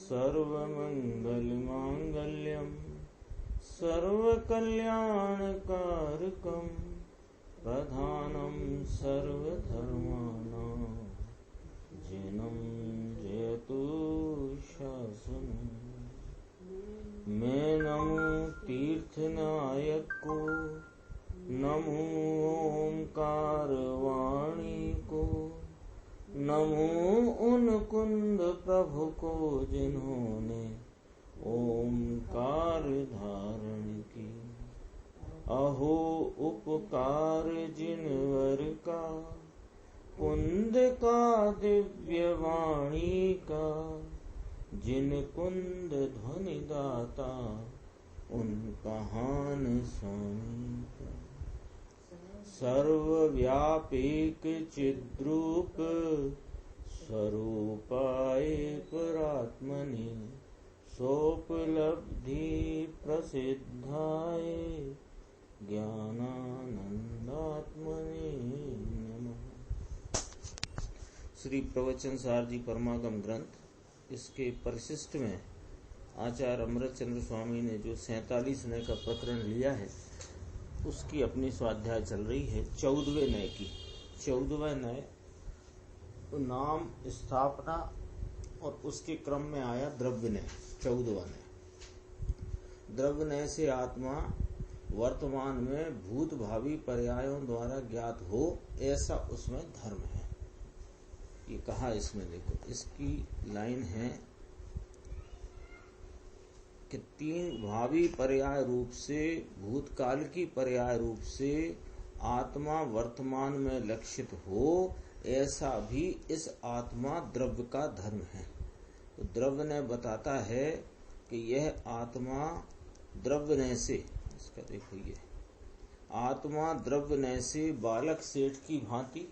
सर्वमंगलमांगल्यं सर्वकल्याणकारकं प्रधानं सर्वधर्माणां जिनं जयतु शासनम्। मैं नमो तीर्थनायक को, नमो ओंकार वाणी को, नमो उन कुंद प्रभु को जिन्होंने ओंकार धारण की। अहो उपकार जिनवर का, कुंद का दिव्य वाणी का, जिन कुंद ध्वनि दाता उन कहान स्वामी का। सर्वव्यापीक चिद्रूप स्वरूपाय परात्मनि, सोपलब्धि प्रसिद्धाय ज्ञानानंदात्मने नमः। श्री प्रवचन सार जी परमागम ग्रंथ, इसके परिशिष्ट में आचार्य अमृतचंद्र स्वामी ने जो 47 नय का प्रकरण लिया है, उसकी अपनी स्वाध्याय चल रही है 14वें नय की। 14वां नय नाम स्थापना और उसके क्रम में आया द्रव्य नय। 14वां नय द्रव्य नय से आत्मा वर्तमान में भूत भावी पर्यायों द्वारा ज्ञात हो, ऐसा उसमें धर्म है। ये कहा इसमें, देखो इसकी लाइन है कि 3 भावी पर्याय रूप से, भूतकाल की पर्याय रूप से आत्मा वर्तमान में लक्षित हो, ऐसा भी इस आत्मा द्रव्य का धर्म है। तो द्रव्य ने बताता है कि यह आत्मा द्रव्य ने से, इसका देखो ये आत्मा द्रव्य ने से बालक सेठ की भांति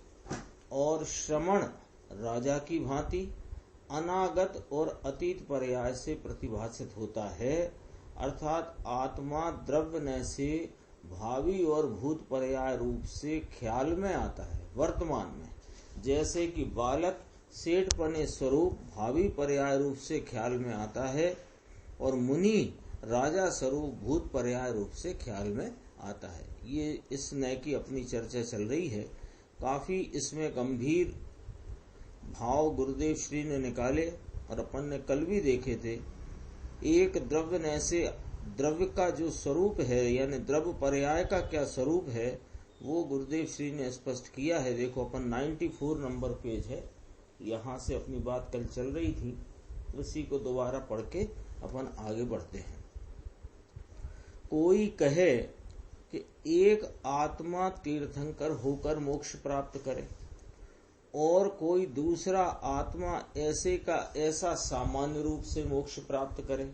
और श्रमण राजा की भांति अनागत और अतीत पर्याय से प्रतिभाषित होता है। अर्थात आत्मा द्रव्य नय से भावी और भूत पर्याय रूप से ख्याल में आता है वर्तमान में, जैसे कि बालक सेठपने स्वरूप भावी पर्याय रूप से ख्याल में आता है और मुनि राजा स्वरूप भूत पर्याय रूप से ख्याल में आता है। ये इस नय की अपनी चर्चा चल रही है। काफी इसमें गंभीर भाव गुरुदेव श्री ने निकाले और अपन ने कल भी देखे थे। एक द्रव्य नय से द्रव्य का जो स्वरूप है, यानी द्रव्य पर्याय का क्या स्वरूप है, वो गुरुदेव श्री ने स्पष्ट किया है। देखो अपन 94 नंबर पेज है, यहाँ से अपनी बात कल चल रही थी, उसी को दोबारा पढ़ के अपन आगे बढ़ते हैं। कोई कहे कि एक आत्मा तीर्थंकर होकर मोक्ष प्राप्त करे और कोई दूसरा आत्मा ऐसे का ऐसा सामान्य रूप से मोक्ष प्राप्त करे,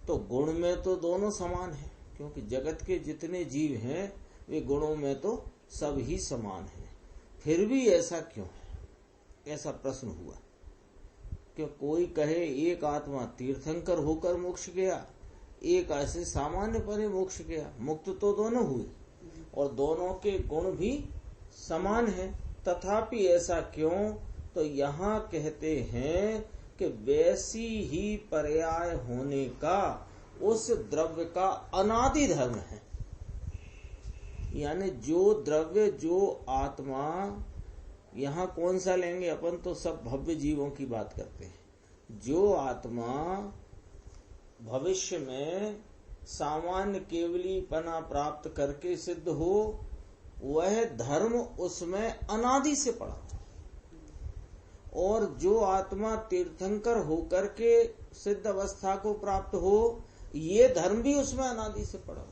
तो गुण में तो दोनों समान है, क्योंकि जगत के जितने जीव हैं वे गुणों में तो सब ही समान हैं। फिर भी ऐसा क्यों है, ऐसा प्रश्न हुआ। कि कोई कहे एक आत्मा तीर्थंकर होकर मोक्ष गया, एक ऐसे सामान्य परे मोक्ष गया, मुक्त तो दोनों हुए और दोनों के गुण भी समान हैं, तथापि ऐसा क्यों? तो यहाँ कहते हैं कि वैसी ही पर्याय होने का उस द्रव्य का अनादि धर्म है। यानी जो द्रव्य, जो आत्मा, यहाँ कौन सा लेंगे अपन, तो सब भव्य जीवों की बात करते हैं। जो आत्मा भविष्य में सामान्य केवलीपना प्राप्त करके सिद्ध हो, वह धर्म उसमें अनादि से पड़ा, और जो आत्मा तीर्थंकर होकर के सिद्ध अवस्था को प्राप्त हो, ये धर्म भी उसमें अनादि से पड़ा हुआ।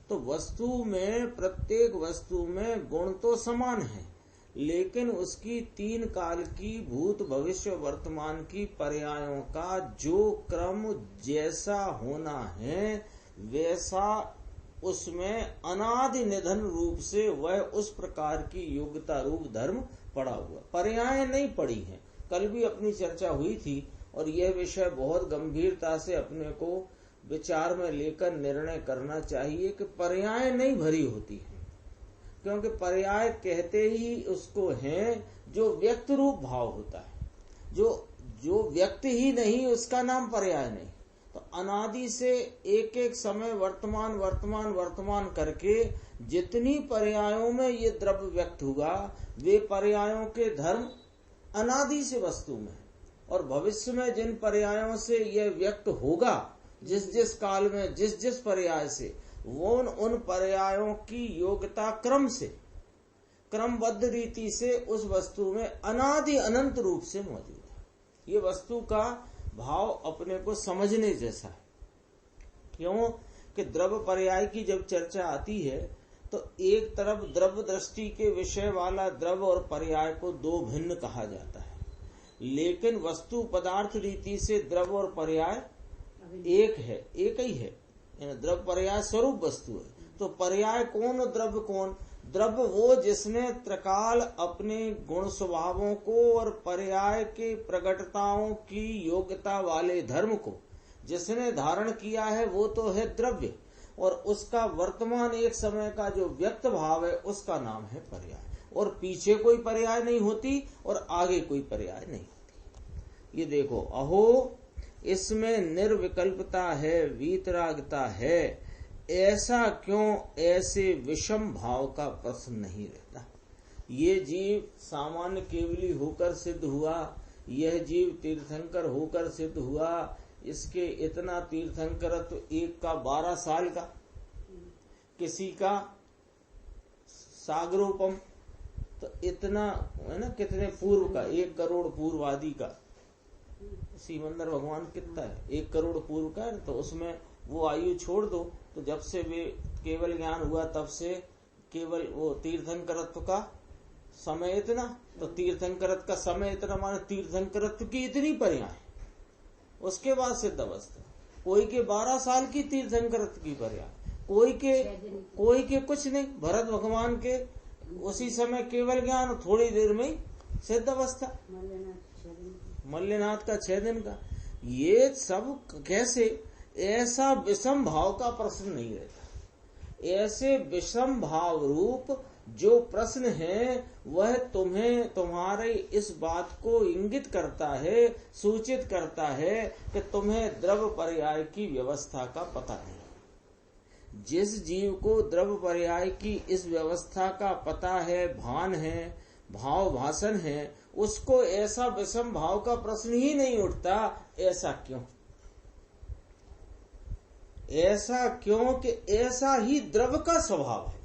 तो वस्तु में, प्रत्येक वस्तु में गुण तो समान है, लेकिन उसकी 3 काल की भूत भविष्य वर्तमान की पर्यायों का जो क्रम जैसा होना है, वैसा उसमें अनादि निधन रूप से वह उस प्रकार की योग्यता रूप धर्म पड़ा हुआ, पर्याय नहीं पड़ी है। कल भी अपनी चर्चा हुई थी और यह विषय बहुत गंभीरता से अपने को विचार में लेकर निर्णय करना चाहिए कि पर्याय नहीं भरी होती है, क्योंकि पर्याय कहते ही उसको हैं जो व्यक्त रूप भाव होता है, जो व्यक्ति ही नहीं उसका नाम पर्याय नहीं। तो अनादि से एक एक समय वर्तमान वर्तमान वर्तमान करके जितनी पर्यायों में ये द्रव्य व्यक्त हुआ वे पर्यायों के धर्म अनादि से वस्तु में, और भविष्य में जिन पर्यायों से यह व्यक्त होगा जिस जिस काल में जिस जिस पर्याय से, वो उन पर्यायों की योग्यता क्रम से क्रमबद्ध रीति से उस वस्तु में अनादि अनंत रूप से मौजूद है। ये वस्तु का भाव अपने को समझने जैसा है। क्यों कि द्रव्य पर्याय की जब चर्चा आती है तो एक तरफ द्रव्य दृष्टि के विषय वाला द्रव्य और पर्याय को दो भिन्न कहा जाता है, लेकिन वस्तु पदार्थ रीति से द्रव्य और पर्याय एक है, एक ही है। द्रव्य पर्याय स्वरूप वस्तु है। तो पर्याय कौन और द्रव्य कौन? द्रव्य वो जिसने त्रिकाल अपने गुण स्वभावों को और पर्याय के प्रगटताओं की योग्यता वाले धर्म को जिसने धारण किया है वो तो है द्रव्य, और उसका वर्तमान एक समय का जो व्यक्त भाव है उसका नाम है पर्याय। और पीछे कोई पर्याय नहीं होती और आगे कोई पर्याय नहीं होती। ये देखो, अहो इसमें निर्विकल्पता है, वीतरागता है, ऐसा क्यों ऐसे विषम भाव का प्रश्न नहीं रहता। ये जीव सामान्य केवली होकर सिद्ध हुआ, यह जीव तीर्थंकर होकर सिद्ध हुआ, इसके इतना तीर्थंकर तो एक का 12 साल का, किसी का सागरोपम तो इतना है ना, कितने पूर्व का, 1 करोड़ पूर्व आदि का। सिमंदर भगवान कितना है, 1 करोड़ पूर्व का, तो उसमें वो आयु छोड़ दो तो जब से वे केवल ज्ञान हुआ तब से केवल वो तीर्थंकरत्व का समय इतना, तो तीर्थंकरत्व का समय इतना माने तीर्थंकरत्व की इतनी पर्याय। उसके बाद सिद्ध अवस्था, कोई के 12 साल की तीर्थंकरत्व की पर्याय, कोई के कुछ नहीं। भरत भगवान के उसी समय केवल ज्ञान, थोड़ी देर में ही सिद्ध अवस्था। मल्लिनाथ का 6 दिन का। ये सब कैसे? ऐसा विषम भाव का प्रश्न नहीं रहता। ऐसे विषम भाव रूप जो प्रश्न है वह तुम्हें तुम्हारे इस बात को इंगित करता है, सूचित करता है कि तुम्हें द्रव्य पर्याय की व्यवस्था का पता नहीं। जिस जीव को द्रव्य पर्याय की इस व्यवस्था का पता है, भान है, भाव भाषण है, उसको ऐसा विषम भाव का प्रश्न ही नहीं उठता। ऐसा क्यों? ऐसा क्यों कि ऐसा ही द्रव्य का स्वभाव है।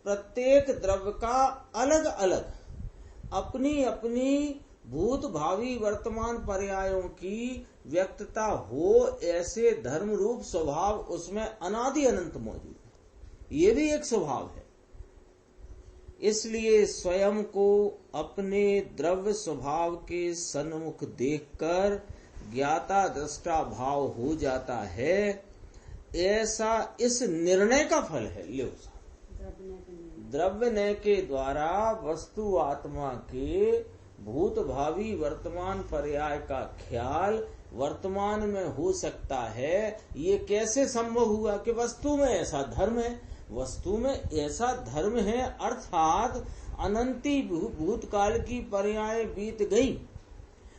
प्रत्येक द्रव्य का अलग अलग अपनी अपनी भूत भावी वर्तमान पर्यायों की व्यक्तता हो, ऐसे धर्म रूप स्वभाव उसमें अनादि अनंत मौजूद है। ये भी एक स्वभाव है। इसलिए स्वयं को अपने द्रव्य स्वभाव के सन्मुख देखकर ज्ञाता दृष्टा भाव हो जाता है, ऐसा इस निर्णय का फल है। लो, द्रव्य नय के द्वारा वस्तु आत्मा के भूत भावी वर्तमान पर्याय का ख्याल वर्तमान में हो सकता है। ये कैसे संभव हुआ कि वस्तु में ऐसा धर्म है, वस्तु में ऐसा धर्म है, अर्थात अनंती भूतकाल की पर्याय बीत गई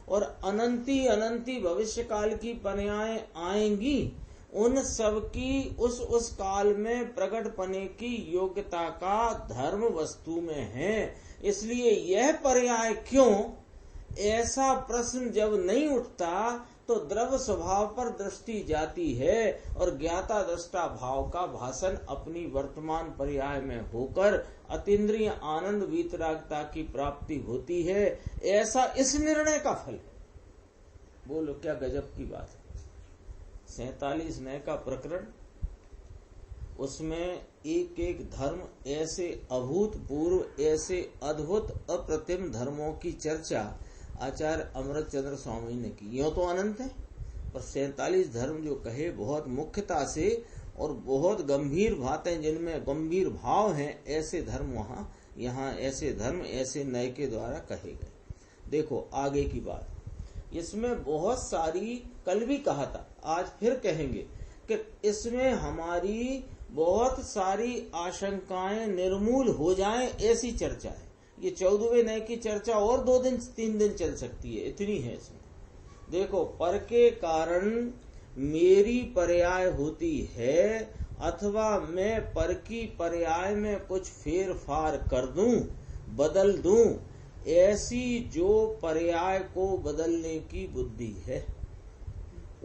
और अनंती अनंती भविष्य काल की पर्याय आएंगी। उन सब की उस काल में प्रकट पने की योग्यता का धर्म वस्तु में है। इसलिए यह पर्याय क्यों, ऐसा प्रश्न जब नहीं उठता तो द्रव्य स्वभाव पर दृष्टि जाती है और ज्ञाता दृष्टा भाव का भाषण अपनी वर्तमान पर्याय में होकर अतीन्द्रिय आनंद वीतरागता की प्राप्ति होती है। ऐसा इस निर्णय का फल है। बोलो क्या गजब की बात है। 47 नय का प्रकरण, उसमें एक एक धर्म ऐसे अभूतपूर्व, ऐसे अद्भुत अप्रतिम धर्मों की चर्चा आचार्य अमृत चंद्र स्वामी ने की। यो तो अनंत है, पर 47 धर्म जो कहे बहुत मुख्यता से और बहुत गंभीर बातें जिनमें गंभीर भाव हैं, ऐसे धर्म यहाँ ऐसे धर्म ऐसे नय के द्वारा कहे गए। देखो आगे की बात, इसमें बहुत सारी, कल भी कहा था आज फिर कहेंगे कि इसमें हमारी बहुत सारी आशंकाएं निर्मूल हो जाएं, ऐसी चर्चा है। ये 14वें नय की चर्चा और 2 दिन 3 दिन चल सकती है, इतनी है इसमें। देखो, पर के कारण मेरी पर्याय होती है, अथवा मैं पर की पर्याय में कुछ फेर फार कर दूं, बदल दूं, ऐसी जो पर्याय को बदलने की बुद्धि है,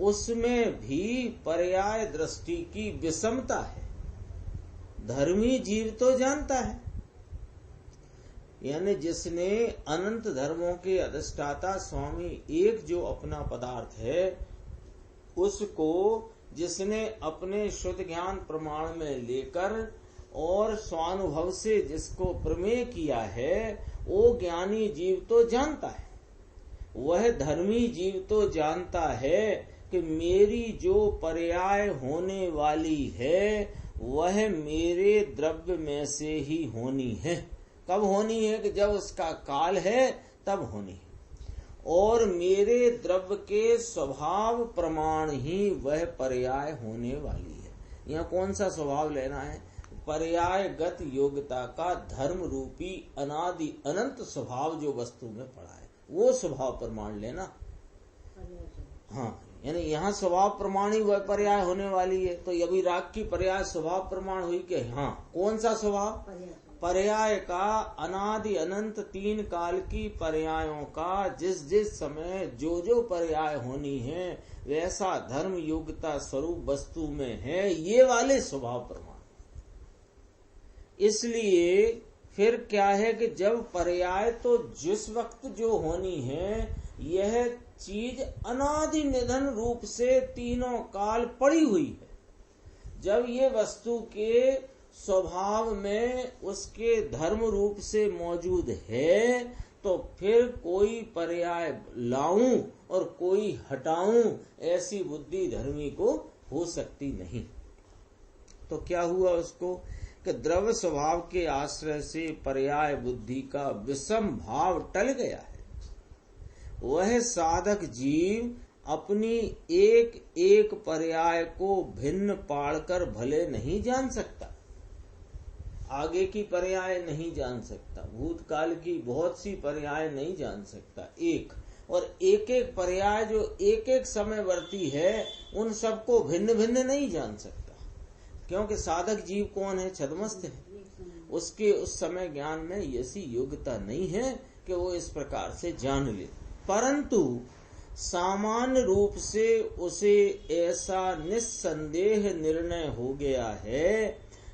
उसमें भी पर्याय दृष्टि की विषमता है। धर्मी जीव तो जानता है, यानी जिसने अनंत धर्मों के अधिष्ठाता स्वामी एक जो अपना पदार्थ है, उसको जिसने अपने शुद्ध ज्ञान प्रमाण में लेकर और स्वानुभव से जिसको प्रमेय किया है, वो ज्ञानी जीव तो जानता है। वह धर्मी जीव तो जानता है कि मेरी जो पर्याय होने वाली है वह मेरे द्रव्य में से ही होनी है। कब होनी है? कि जब उसका काल है तब होनी है। और मेरे द्रव्य के स्वभाव प्रमाण ही वह पर्याय होने वाली है। यहाँ कौन सा स्वभाव लेना है? पर्यायगत योग्यता का धर्म रूपी अनादि अनंत स्वभाव जो वस्तु में पड़ा है, वो स्वभाव प्रमाण लेना। हाँ, यानी यहाँ स्वभाव प्रमाण ही वह पर्याय होने वाली है। तो यदि राग की पर्याय स्वभाव प्रमाण हुई कि हाँ, कौन सा स्वभाव? पर्याय का अनादि अनंत तीन काल की पर्यायों का जिस जिस समय जो जो पर्याय होनी है वैसा धर्म योग्यता स्वरूप वस्तु में है, ये वाले स्वभाव प्रमाण। इसलिए फिर क्या है कि जब पर्याय तो जिस वक्त जो होनी है, यह चीज अनादि निधन रूप से तीनों काल पड़ी हुई है। जब ये वस्तु के स्वभाव में उसके धर्म रूप से मौजूद है, तो फिर कोई पर्याय लाऊं और कोई हटाऊं, ऐसी बुद्धि धर्मी को हो सकती नहीं। तो क्या हुआ उसको कि द्रव्य स्वभाव के आश्रय से पर्याय बुद्धि का विषम भाव टल गया है। वह साधक जीव अपनी एक एक पर्याय को भिन्न पाड़कर भले नहीं जान सकता, आगे की पर्याय नहीं जान सकता, भूतकाल की बहुत सी पर्याय नहीं जान सकता, और एक एक पर्याय जो एक एक समय वर्ती है, उन सबको भिन्न भिन्न नहीं जान सकता। क्योंकि साधक जीव कौन है? छद्मस्त है। उसके उस समय ज्ञान में ऐसी योग्यता नहीं है कि वो इस प्रकार से जान ले। परंतु सामान्य रूप से उसे ऐसा निस्संदेह निर्णय हो गया है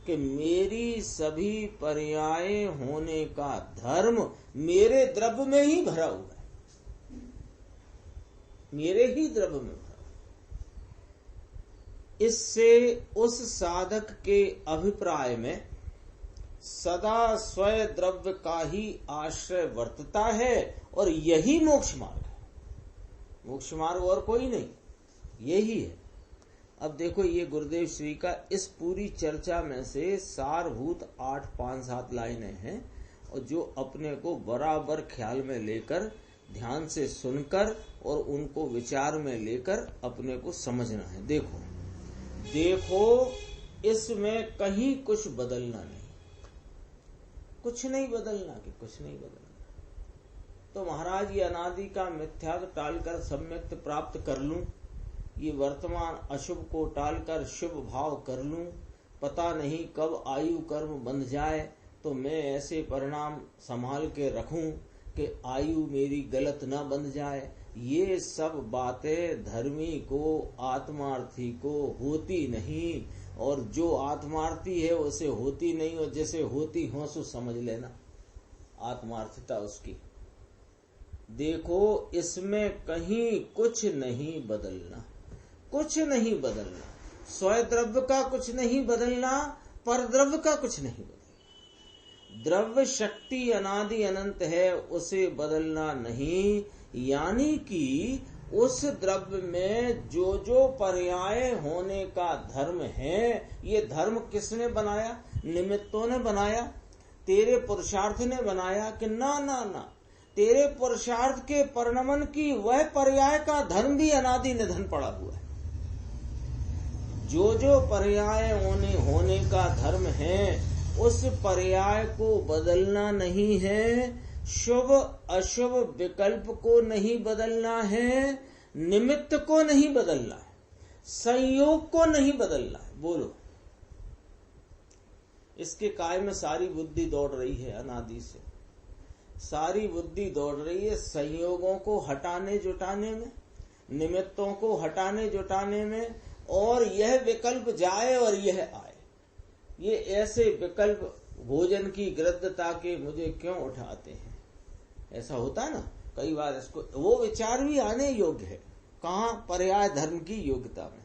कि मेरी सभी पर्याय होने का धर्म मेरे द्रव्य में ही भरा हुआ है, मेरे ही द्रव्य में भरा। इससे उस साधक के अभिप्राय में सदा स्वयं द्रव्य का ही आश्रय वर्तता है, और यही मोक्ष मार्ग है। मोक्ष मार्ग और कोई नहीं, यही है। अब देखो, ये गुरुदेव श्री का इस पूरी चर्चा में से सारभूत 8, 5, 7 लाइनें हैं, और जो अपने को बराबर ख्याल में लेकर ध्यान से सुनकर और उनको विचार में लेकर अपने को समझना है। देखो, इसमें कहीं कुछ बदलना नहीं, कुछ नहीं बदलना कि कुछ नहीं बदलना। तो महाराज, ये अनादि का मिथ्या टालकर सम्यक्त प्राप्त कर लूं, ये वर्तमान अशुभ को टालकर शुभ भाव कर लूं, पता नहीं कब आयु कर्म बंध जाए, तो मैं ऐसे परिणाम संभाल के रखूं कि आयु मेरी गलत न बंध जाए। ये सब बातें धर्मी को, आत्मार्थी को होती नहीं, और जो आत्मार्थी है उसे होती नहीं, और जैसे होती हो सो समझ लेना आत्मार्थता उसकी। देखो, इसमें कहीं कुछ नहीं बदलना, कुछ नहीं बदलना। स्वयं द्रव्य का कुछ नहीं बदलना, पर द्रव्य का कुछ नहीं बदलना। द्रव्य शक्ति अनादि अनंत है, उसे बदलना नहीं। यानी कि उस द्रव्य में जो जो पर्याय होने का धर्म है, ये धर्म किसने बनाया? निमित्तों ने बनाया, तेरे पुरुषार्थ ने बनाया कि ना ना ना, तेरे पुरुषार्थ के परिणमन की वह पर्याय का धर्म भी अनादि निधन पड़ा हुआ है। जो जो पर्याय होने का धर्म है, उस पर्याय को बदलना नहीं है, शुभ अशुभ विकल्प को नहीं बदलना है, निमित्त को नहीं बदलना है, संयोग को नहीं बदलना है। बोलो, इसके काय में सारी बुद्धि दौड़ रही है, अनादि से सारी बुद्धि दौड़ रही है संयोगों को हटाने जुटाने में, निमित्तों को हटाने जुटाने में, और यह विकल्प जाए और यह आए। ये ऐसे विकल्प भोजन की गृद्धता के मुझे क्यों उठाते हैं, ऐसा होता है ना कई बार। इसको वो विचार भी आने योग्य है, कहाँ पर्याय धर्म की योग्यता में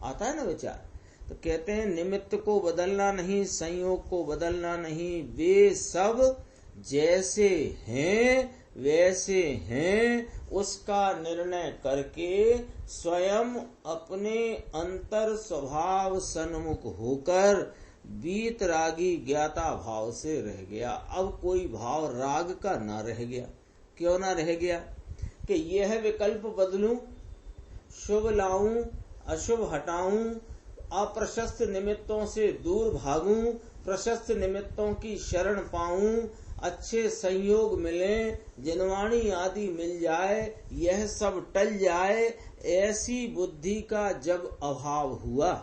आता है ना विचार। तो कहते हैं निमित्त को बदलना नहीं, संयोग को बदलना नहीं, वे सब जैसे हैं वैसे हैं, उसका निर्णय करके स्वयं अपने अंतर स्वभाव सन्मुख होकर वीतरागी ज्ञाता भाव से रह गया। अब कोई भाव राग का ना रह गया। क्यों ना रह गया? कि यह विकल्प बदलूं, शुभ लाऊं, अशुभ हटाऊं, अप्रशस्त निमित्तों से दूर भागूं, प्रशस्त निमित्तों की शरण पाऊं, अच्छे संयोग मिले, जिनवाणी आदि मिल जाए, यह सब टल जाए, ऐसी बुद्धि का जब अभाव हुआ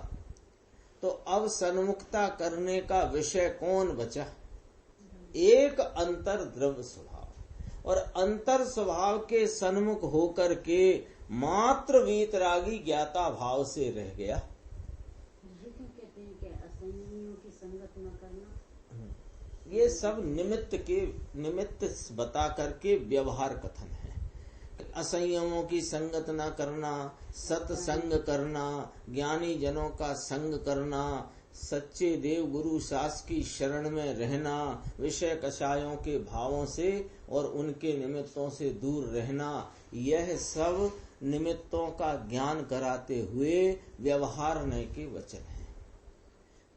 तो अब सन्मुखता करने का विषय कौन बचा? एक अंतर द्रव्य स्वभाव, और अंतर स्वभाव के सन्मुख होकर के मात्र वीतरागी ज्ञाता भाव से रह गया। ये सब निमित्त बता करके व्यवहार कथन है। असंयमों की संगत न करना, सत्संग करना, ज्ञानी जनों का संग करना, सच्चे देव गुरु शास्त्र की शरण में रहना, विषय कषायों के भावों से और उनके निमित्तों से दूर रहना, यह सब निमित्तों का ज्ञान कराते हुए व्यवहार नय के वचन है।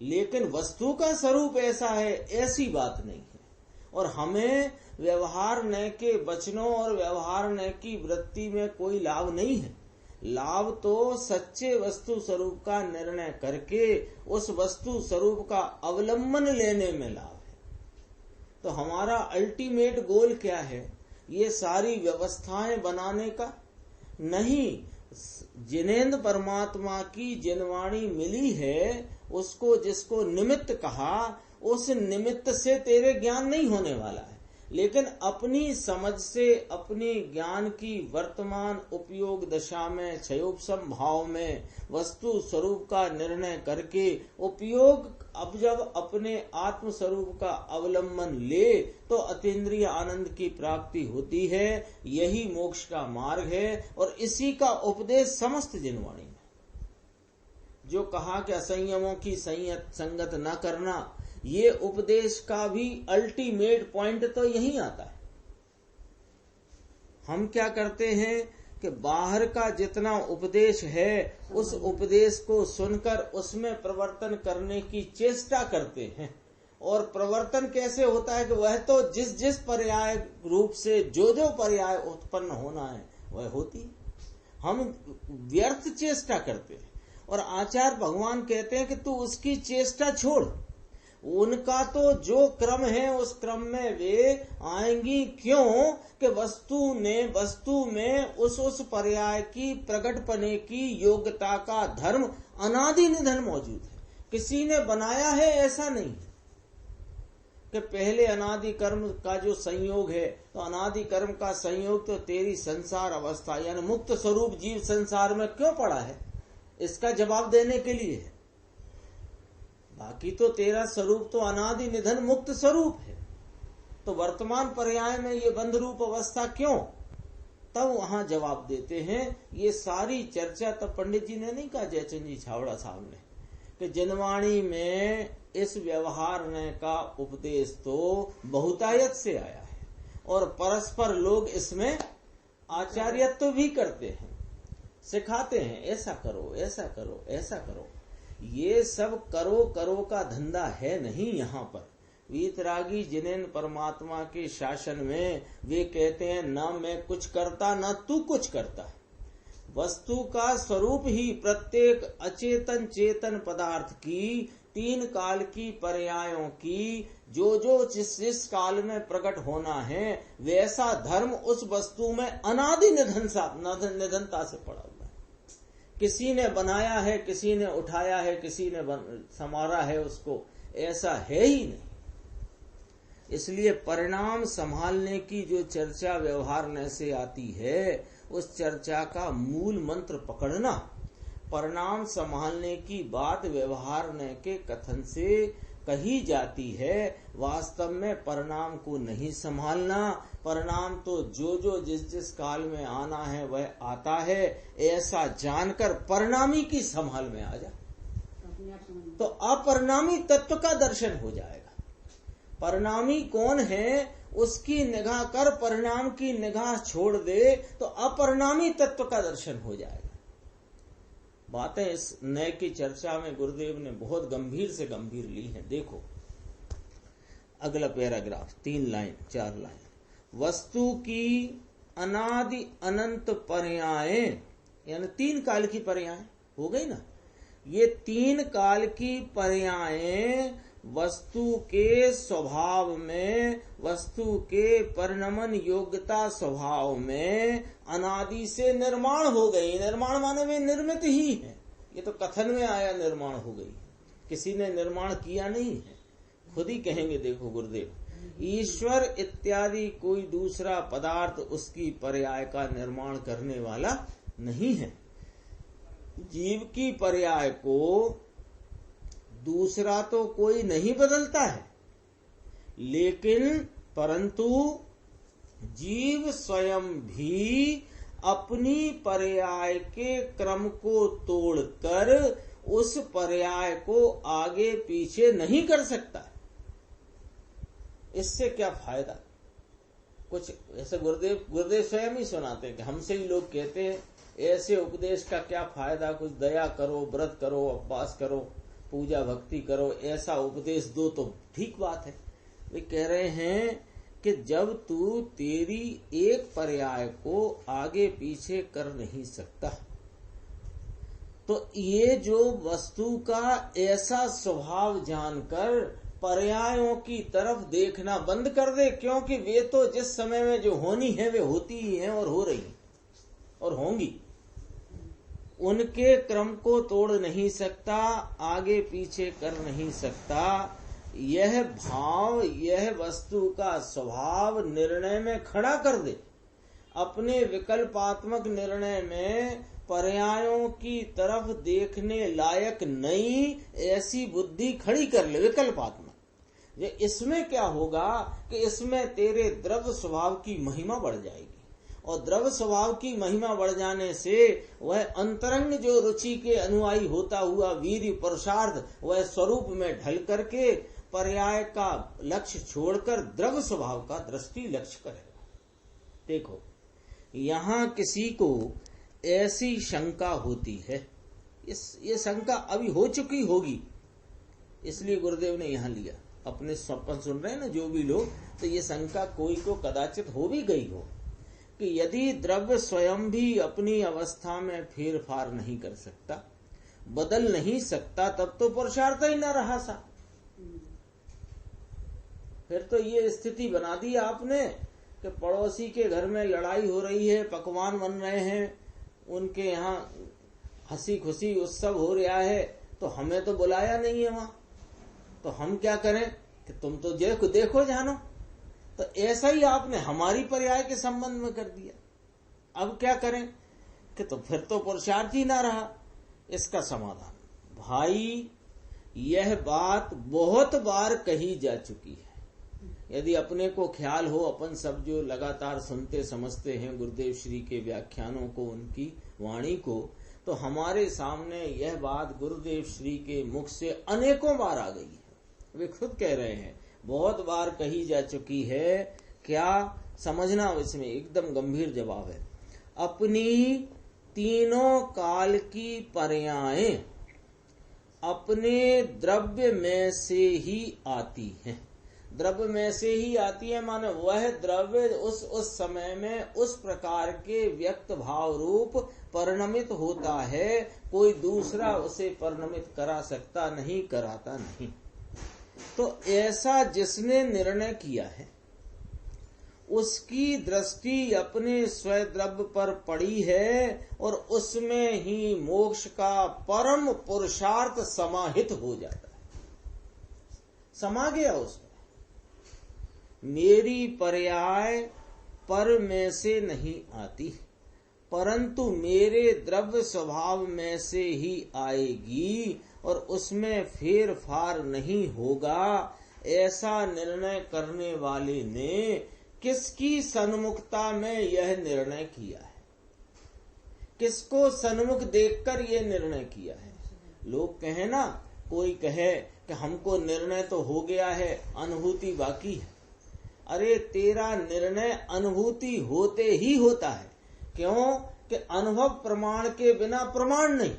लेकिन वस्तु का स्वरूप ऐसा है, ऐसी बात नहीं है। और हमें व्यवहार नय के वचनों और व्यवहार नय की वृत्ति में कोई लाभ नहीं है। लाभ तो सच्चे वस्तु स्वरूप का निर्णय करके उस वस्तु स्वरूप का अवलंबन लेने में लाभ है। तो हमारा अल्टीमेट गोल क्या है? ये सारी व्यवस्थाएं बनाने का नहीं। जिनेन्द्र परमात्मा की जिनवाणी मिली है, उसको जिसको निमित्त कहा, उस निमित्त से तेरे ज्ञान नहीं होने वाला है। लेकिन अपनी समझ से अपने ज्ञान की वर्तमान उपयोग दशा में क्षयोपशम भाव में वस्तु स्वरूप का निर्णय करके उपयोग अब जब अपने आत्म स्वरूप का अवलंबन ले तो अतीन्द्रिय आनंद की प्राप्ति होती है। यही मोक्ष का मार्ग है और इसी का उपदेश समस्त जिनवाणी में जो कहा कि असंयमों की संगत न करना, ये उपदेश का भी अल्टीमेट पॉइंट तो यही आता है। हम क्या करते हैं कि बाहर का जितना उपदेश है उस उपदेश को सुनकर उसमें प्रवर्तन करने की चेष्टा करते हैं। और प्रवर्तन कैसे होता है कि वह तो जिस जिस पर्याय रूप से जो पर्याय उत्पन्न होना है वह होती है। हम व्यर्थ चेष्टा करते हैं और आचार्य भगवान कहते हैं कि तू उसकी चेष्टा छोड़, उनका तो जो क्रम है उस क्रम में वे आएंगी। क्यों कि वस्तु में उस पर्याय की प्रकट पने की योग्यता का धर्म अनादि निधन मौजूद है। किसी ने बनाया है ऐसा नहीं कि पहले अनादि कर्म का जो संयोग है, तो अनादि कर्म का संयोग तो तेरी संसार अवस्था यानी मुक्त स्वरूप जीव संसार में क्यों पड़ा है, इसका जवाब देने के लिए है। बाकी तो तेरा स्वरूप तो अनादि निधन मुक्त स्वरूप है, तो वर्तमान पर्याय में ये बंध रूप अवस्था क्यों? तब वहां जवाब देते हैं। ये सारी चर्चा तब पंडित जी ने नहीं कहा, जयचंद जी छावड़ा साहब ने, कि जिनवाणी में इस व्यवहार ने का उपदेश तो बहुतायत से आया है और परस्पर लोग इसमें आचार्यत्व भी करते हैं, सिखाते हैं, ऐसा करो ऐसा करो ऐसा करो। ये सब करो करो का धंधा है नहीं। यहाँ पर वीतरागी जिनेन्द्र परमात्मा के शासन में वे कहते हैं न मैं कुछ करता न तू कुछ करता। वस्तु का स्वरूप ही प्रत्येक अचेतन चेतन पदार्थ की तीन काल की पर्यायों की जो जो जिस काल में प्रकट होना है वैसा धर्म उस वस्तु में अनादि निधनता से पड़ा हुआ है। किसी ने बनाया है, किसी ने उठाया है, किसी ने संवारा है उसको, ऐसा है ही नहीं। इसलिए परिणाम संभालने की जो चर्चा व्यवहार न से आती है, उस चर्चा का मूल मंत्र पकड़ना। परिणाम संभालने की बात व्यवहार न के कथन से कही जाती है, वास्तव में परिणाम को नहीं संभालना। परिणाम तो जो जो जिस काल में आना है वह आता है, ऐसा जानकर परिणामी की संभाल में आ जा, तो अपरिणामी तत्व का दर्शन हो जाएगा। परिणामी कौन है उसकी निगाह कर, परिणाम की निगाह छोड़ दे तो अपरिणामी तत्व का दर्शन हो जाएगा। बातें इस नए की चर्चा में गुरुदेव ने बहुत गंभीर से गंभीर ली हैं। देखो अगला पैराग्राफ, 3 लाइन 4 लाइन। वस्तु की अनादि अनंत पर्यायें, यानी 3 काल की पर्यायें हो गई ना। ये 3 काल की पर्यायें वस्तु के स्वभाव में, वस्तु के परिणमन योग्यता स्वभाव में अनादि से निर्माण हो गई। निर्माण माने वे निर्मित ही है, ये तो कथन में आया निर्माण हो गई, किसी ने निर्माण किया नहीं है, खुद ही कहेंगे। देखो गुरुदेव, ईश्वर इत्यादि कोई दूसरा पदार्थ उसकी पर्याय का निर्माण करने वाला नहीं है। जीव की पर्याय को दूसरा तो कोई नहीं बदलता है, लेकिन परंतु जीव स्वयं भी अपनी पर्याय के क्रम को तोड़कर उस पर्याय को आगे पीछे नहीं कर सकता। इससे क्या फायदा? कुछ ऐसे गुरुदेव स्वयं ही सुनाते हैं कि हमसे ही लोग कहते हैं ऐसे उपदेश का क्या फायदा, कुछ दया करो, व्रत करो, उपवास करो, पूजा भक्ति करो, ऐसा उपदेश दो तो ठीक बात है। वे कह रहे हैं कि जब तू तेरी एक पर्याय को आगे पीछे कर नहीं सकता, तो ये जो वस्तु का ऐसा स्वभाव जानकर पर्यायों की तरफ देखना बंद कर दे, क्योंकि वे तो जिस समय में जो होनी है वे होती ही हैं और हो रही और होंगी। उनके क्रम को तोड़ नहीं सकता, आगे पीछे कर नहीं सकता। यह भाव, यह वस्तु का स्वभाव निर्णय में खड़ा कर दे। अपने विकल्पात्मक निर्णय में पर्यायों की तरफ देखने लायक नई ऐसी बुद्धि खड़ी कर ले, विकल्पात्मक। ये इसमें क्या होगा कि इसमें तेरे द्रव्य स्वभाव की महिमा बढ़ जाएगी, और द्रव्य स्वभाव की महिमा बढ़ जाने से वह अंतरंग जो रुचि के अनुयायी होता हुआ वीर्य पुरुषार्थ वह स्वरूप में ढल करके पर्याय का लक्ष्य छोड़कर द्रव्य स्वभाव का दृष्टि लक्ष्य करेगा। देखो यहाँ किसी को ऐसी शंका होती है, ये शंका अभी हो चुकी होगी, इसलिए गुरुदेव ने यहाँ लिया। अपने स्वप्न सुन रहे हैं ना जो भी लोग, तो ये शंका कोई को कदाचित हो भी गई हो कि यदि द्रव्य स्वयं भी अपनी अवस्था में फेर फार नहीं कर सकता, बदल नहीं सकता, तब तो पुरुषार्थ ही न रहा सा। फिर तो ये स्थिति बना दी आपने कि पड़ोसी के घर में लड़ाई हो रही है, पकवान बन रहे हैं, उनके यहाँ हंसी खुशी उत्सव हो रहा है, तो हमें तो बुलाया नहीं है वहां, तो हम क्या करें कि तुम तो देखो जानो। तो ऐसा ही आपने हमारी पर्याय के संबंध में कर दिया। अब क्या करें कि तो फिर तो पुरुषार्थ ही ना रहा। इसका समाधान, भाई यह बात बहुत बार कही जा चुकी है। यदि अपने को ख्याल हो, अपन सब जो लगातार सुनते समझते हैं गुरुदेव श्री के व्याख्यानों को, उनकी वाणी को, तो हमारे सामने यह बात गुरुदेव श्री के मुख से अनेकों बार आ गई है। वे खुद कह रहे हैं बहुत बार कही जा चुकी है। क्या समझना, इसमें एकदम गंभीर जवाब है। अपनी तीनों काल की पर्यायें अपने द्रव्य में से ही आती हैं। द्रव्य में से ही आती है माने वह द्रव्य उस समय में उस प्रकार के व्यक्त भाव रूप परिणमित होता है, कोई दूसरा उसे परिणमित करा सकता नहीं, कराता नहीं। तो ऐसा जिसने निर्णय किया है उसकी दृष्टि अपने स्वद्रव्य पर पड़ी है और उसमें ही मोक्ष का परम पुरुषार्थ समाहित हो जाता है, समा गया उसमें। मेरी पर्याय पर में से नहीं आती, परंतु मेरे द्रव्य स्वभाव में से ही आएगी और उसमें फेर फार नहीं होगा। ऐसा निर्णय करने वाले ने किसकी सन्मुखता में यह निर्णय किया है? किसको सन्मुख देखकर यह निर्णय किया है? लोग कहे ना, कोई कहे कि हमको निर्णय तो हो गया है, अनुभूति बाकी है। अरे तेरा निर्णय अनुभूति होते ही होता है। क्यों? कि अनुभव प्रमाण के बिना प्रमाण नहीं।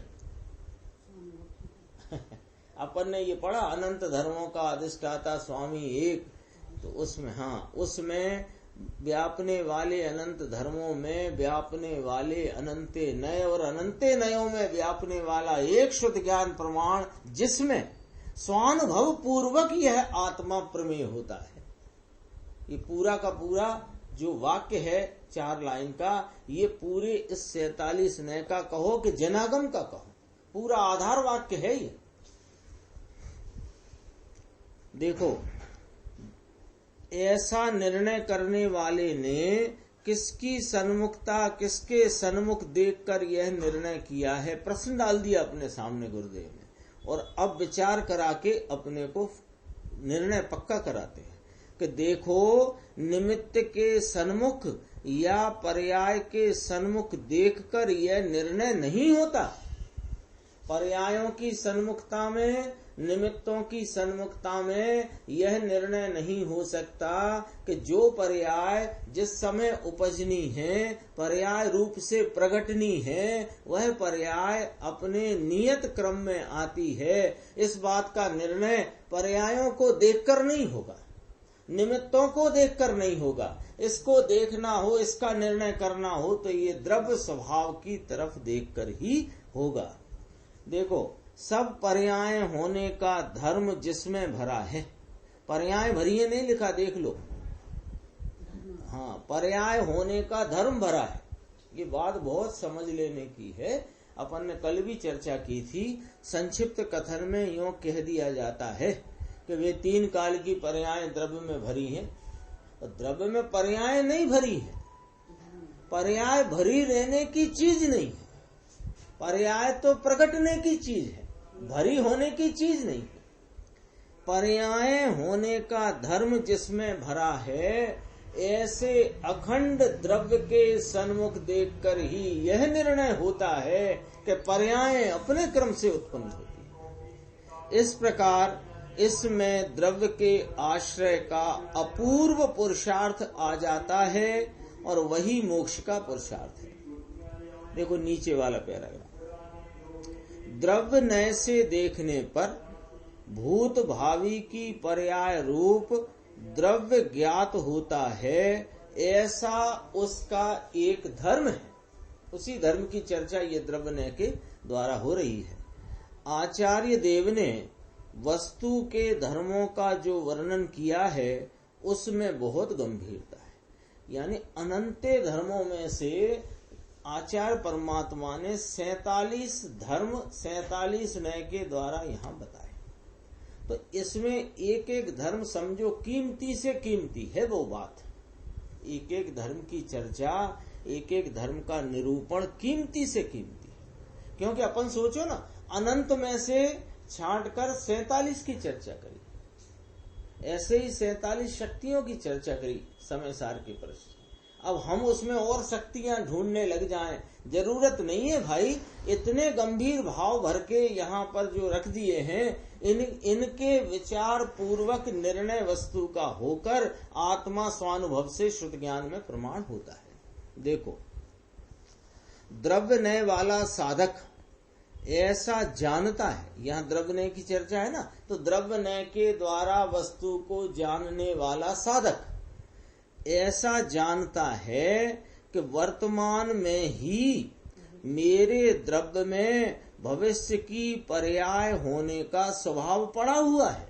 अपन ने ये पढ़ा, अनंत धर्मों का अधिष्ठाता स्वामी एक, तो उसमें व्यापने वाले अनंत धर्मों में व्यापने वाले अनंते नय और अनंते नयों में व्यापने वाला एक शुद्ध ज्ञान प्रमाण, जिसमें स्वानुभव पूर्वक यह आत्मा प्रमेय होता है। ये पूरा का पूरा जो वाक्य है 4 लाइन का, ये पूरे इस 47 नय का कहो कि जनागम का कहो, पूरा आधार वाक्य है ये। देखो, ऐसा निर्णय करने वाले ने किसकी सन्मुखता, किसके सन्मुख देखकर यह निर्णय किया है, प्रश्न डाल दिया अपने सामने गुरुदेव ने, और अब विचार करा के अपने को निर्णय पक्का कराते हैं कि देखो, निमित्त के सन्मुख या पर्याय के सन्मुख देखकर यह निर्णय नहीं होता। पर्यायों की सन्मुखता में, निमित्तों की सन्मुखता में यह निर्णय नहीं हो सकता कि जो पर्याय जिस समय उपजनी है, पर्याय रूप से प्रगटनी है, वह पर्याय अपने नियत क्रम में आती है। इस बात का निर्णय पर्यायों को देखकर नहीं होगा, निमित्तों को देखकर नहीं होगा। इसको देखना हो, इसका निर्णय करना हो तो ये द्रव्य स्वभाव की तरफ देखकर ही होगा। देखो, सब पर्याय होने का धर्म जिसमें भरा है, पर्याय भरिए नहीं लिखा, देख लो। हाँ, पर्याय होने का धर्म भरा है। ये बात बहुत समझ लेने की है। अपन ने कल भी चर्चा की थी। संक्षिप्त कथन में यूं कह दिया जाता है कि वे 3 काल की पर्याय द्रव्य में भरी हैं। तो द्रव्य में पर्याय नहीं भरी है, पर्याय भरी रहने की चीज नहीं है। पर्याय तो प्रकटने की चीज है, भरी होने की चीज नहीं है। पर्याय होने का धर्म जिसमें भरा है, ऐसे अखंड द्रव्य के सन्मुख देखकर ही यह निर्णय होता है कि पर्याय अपने क्रम से उत्पन्न होती है। इस प्रकार इसमें द्रव्य के आश्रय का अपूर्व पुरुषार्थ आ जाता है और वही मोक्ष का पुरुषार्थ है। देखो नीचे वाला पैराग्राफ, द्रव्य नय से देखने पर भूत भावी की पर्याय रूप द्रव्य ज्ञात होता है, ऐसा उसका एक धर्म है। उसी धर्म की चर्चा ये द्रव्य नय के द्वारा हो रही है। आचार्य देव ने वस्तु के धर्मों का जो वर्णन किया है उसमें बहुत गंभीरता है। यानी अनंते धर्मों में से आचार्य परमात्मा ने 47 धर्म 47 नय के द्वारा यहाँ बताए। तो इसमें एक एक धर्म समझो कीमती से कीमती है। वो बात, एक एक धर्म की चर्चा, एक एक धर्म का निरूपण कीमती से कीमती है। क्योंकि अपन सोचो ना, अनंत में से छांट कर 47 की चर्चा करी, ऐसे ही 47 शक्तियों की चर्चा करी समय सार के प्रश्न। अब हम उसमें और शक्तियां ढूंढने लग जाएं, जरूरत नहीं है भाई। इतने गंभीर भाव भर के यहाँ पर जो रख दिए हैं, इनके विचार पूर्वक निर्णय वस्तु का होकर आत्मा स्वानुभव से शुद्ध ज्ञान में प्रमाण होता है। देखो, द्रव्य नय वाला साधक ऐसा जानता है, यहाँ द्रव्य नय की चर्चा है ना, तो द्रव्य नय के द्वारा वस्तु को जानने वाला साधक ऐसा जानता है कि वर्तमान में ही मेरे द्रव्य में भविष्य की पर्याय होने का स्वभाव पड़ा हुआ है।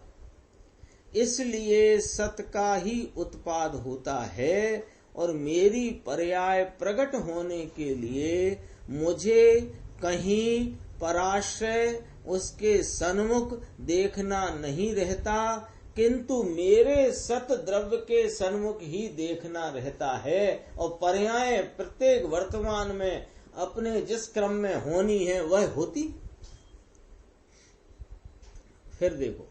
इसलिए सत का ही उत्पाद होता है और मेरी पर्याय प्रकट होने के लिए मुझे कहीं पराश्रय उसके सन्मुख देखना नहीं रहता, किंतु मेरे सत द्रव्य के सन्मुख ही देखना रहता है। और पर्याय प्रत्येक वर्तमान में अपने जिस क्रम में होनी है वह होती। फिर देखो,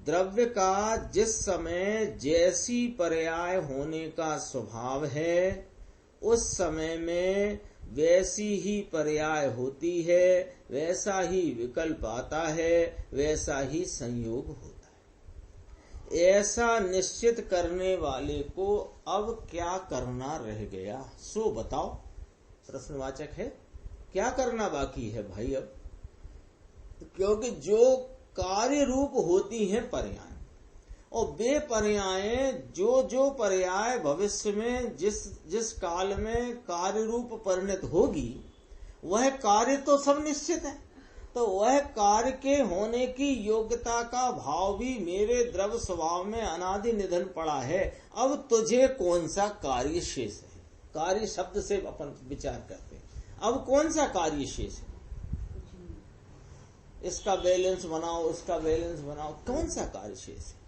द्रव्य का जिस समय जैसी पर्याय होने का स्वभाव है उस समय में वैसी ही पर्याय होती है, वैसा ही विकल्प आता है, वैसा ही संयोग होता है। ऐसा निश्चित करने वाले को अब क्या करना रह गया सो बताओ। प्रश्नवाचक है, क्या करना बाकी है भाई अब? क्योंकि जो कार्य रूप होती हैं पर्याय, और वे पर्याय जो पर्याय भविष्य में जिस काल में कार्य रूप परिणत होगी वह कार्य तो सब निश्चित है, तो वह कार्य के होने की योग्यता का भाव भी मेरे द्रव्य स्वभाव में अनादि निधन पड़ा है। अब तुझे कौन सा कार्य शेष है? कार्य शब्द से अपन विचार करते हैं, अब कौन सा कार्य शेष है? इसका बैलेंस बनाओ, उसका बैलेंस बनाओ, कौन सा कार्य शेष है?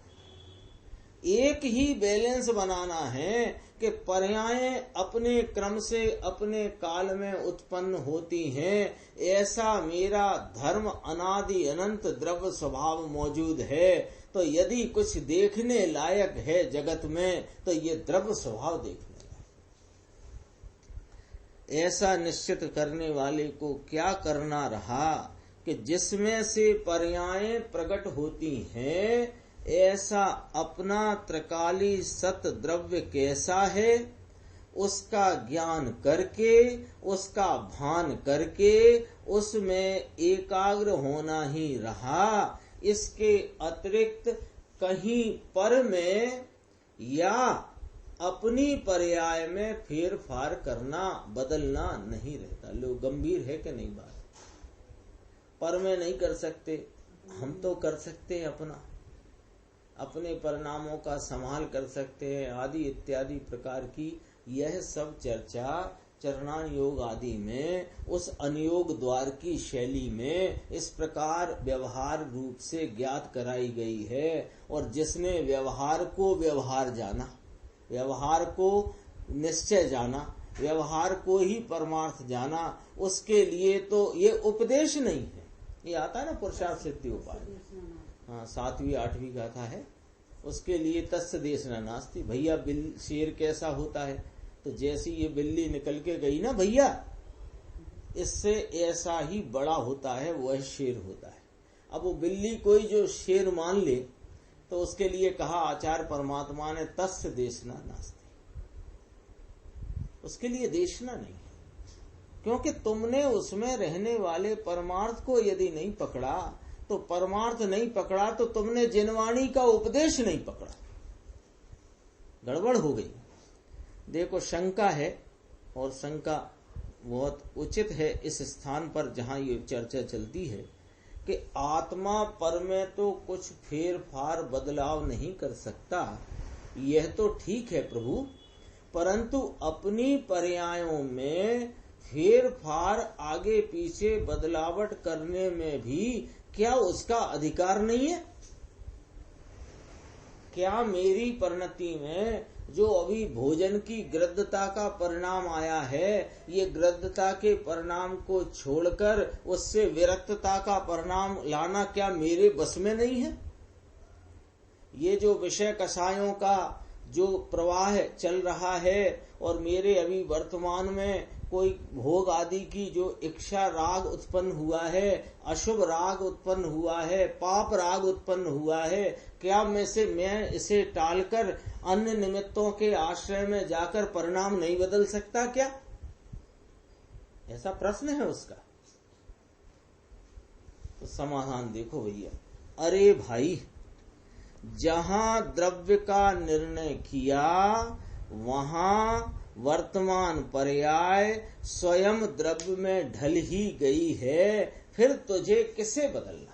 एक ही बैलेंस बनाना है कि पर्याय अपने क्रम से अपने काल में उत्पन्न होती हैं। ऐसा मेरा धर्म अनादि अनंत द्रव्य स्वभाव मौजूद है, तो यदि कुछ देखने लायक है जगत में तो ये द्रव्य स्वभाव देखने लायक। ऐसा निश्चित करने वाले को क्या करना रहा कि जिसमें से पर्याय प्रकट होती हैं ऐसा अपना त्रिकाली सत द्रव्य कैसा है उसका ज्ञान करके, उसका भान करके उसमें एकाग्र होना ही रहा। इसके अतिरिक्त कहीं पर में या अपनी पर्याय में फेर फार करना बदलना नहीं रहता। लोग गंभीर है कि नहीं बात? पर में नहीं कर सकते, हम तो कर सकते हैं, अपने परिणामों का संभाल कर सकते हैं आदि इत्यादि प्रकार की यह सब चर्चा चरणान योग आदि में उस अनियोग द्वार की शैली में इस प्रकार व्यवहार रूप से ज्ञात कराई गई है। और जिसने व्यवहार को व्यवहार जाना, व्यवहार को निश्चय जाना, व्यवहार को ही परमार्थ जाना, उसके लिए तो ये उपदेश नहीं है। ये आता है ना पुरुषार्थ सिद्धि उपाय, हाँ 7वीं 8वीं गाथा है, उसके लिए तस्य देश न नास्ति। भैया शेर कैसा होता है, तो जैसी ये बिल्ली निकल के गई ना भैया, इससे ऐसा ही बड़ा होता है, वह शेर होता है। अब वो बिल्ली कोई जो शेर मान ले तो उसके लिए कहा आचार्य परमात्मा ने तस्य देशना नास्ति, उसके लिए देशना नहीं है, क्योंकि तुमने उसमें रहने वाले परमार्थ को यदि नहीं पकड़ा तो परमार्थ नहीं पकड़ा तो तुमने जिनवाणी का उपदेश नहीं पकड़ा, गड़बड़ हो गई। देखो शंका है, और शंका बहुत उचित है इस स्थान पर जहां ये चर्चा चलती है कि आत्मा पर में तो कुछ फेर फार बदलाव नहीं कर सकता, यह तो ठीक है प्रभु, परंतु अपनी पर्यायों में फेर फार आगे पीछे बदलावट करने में भी क्या उसका अधिकार नहीं है? क्या मेरी परिणति में जो अभी भोजन की गृद्धता का परिणाम आया है, ये गृद्धता के परिणाम को छोड़कर उससे विरक्तता का परिणाम लाना क्या मेरे बस में नहीं है? ये जो विषय कषायों का जो प्रवाह चल रहा है और मेरे अभी वर्तमान में कोई भोग आदि की जो इच्छा राग उत्पन्न हुआ है, अशुभ राग उत्पन्न हुआ है, पाप राग उत्पन्न हुआ है, क्या मैं इसे टालकर अन्य निमित्तों के आश्रय में जाकर परिणाम नहीं बदल सकता क्या? ऐसा प्रश्न है उसका। तो समाधान देखो भैया, अरे भाई जहां द्रव्य का निर्णय किया वहां वर्तमान पर्याय स्वयं द्रव्य में ढल ही गई है, फिर तुझे किसे बदलना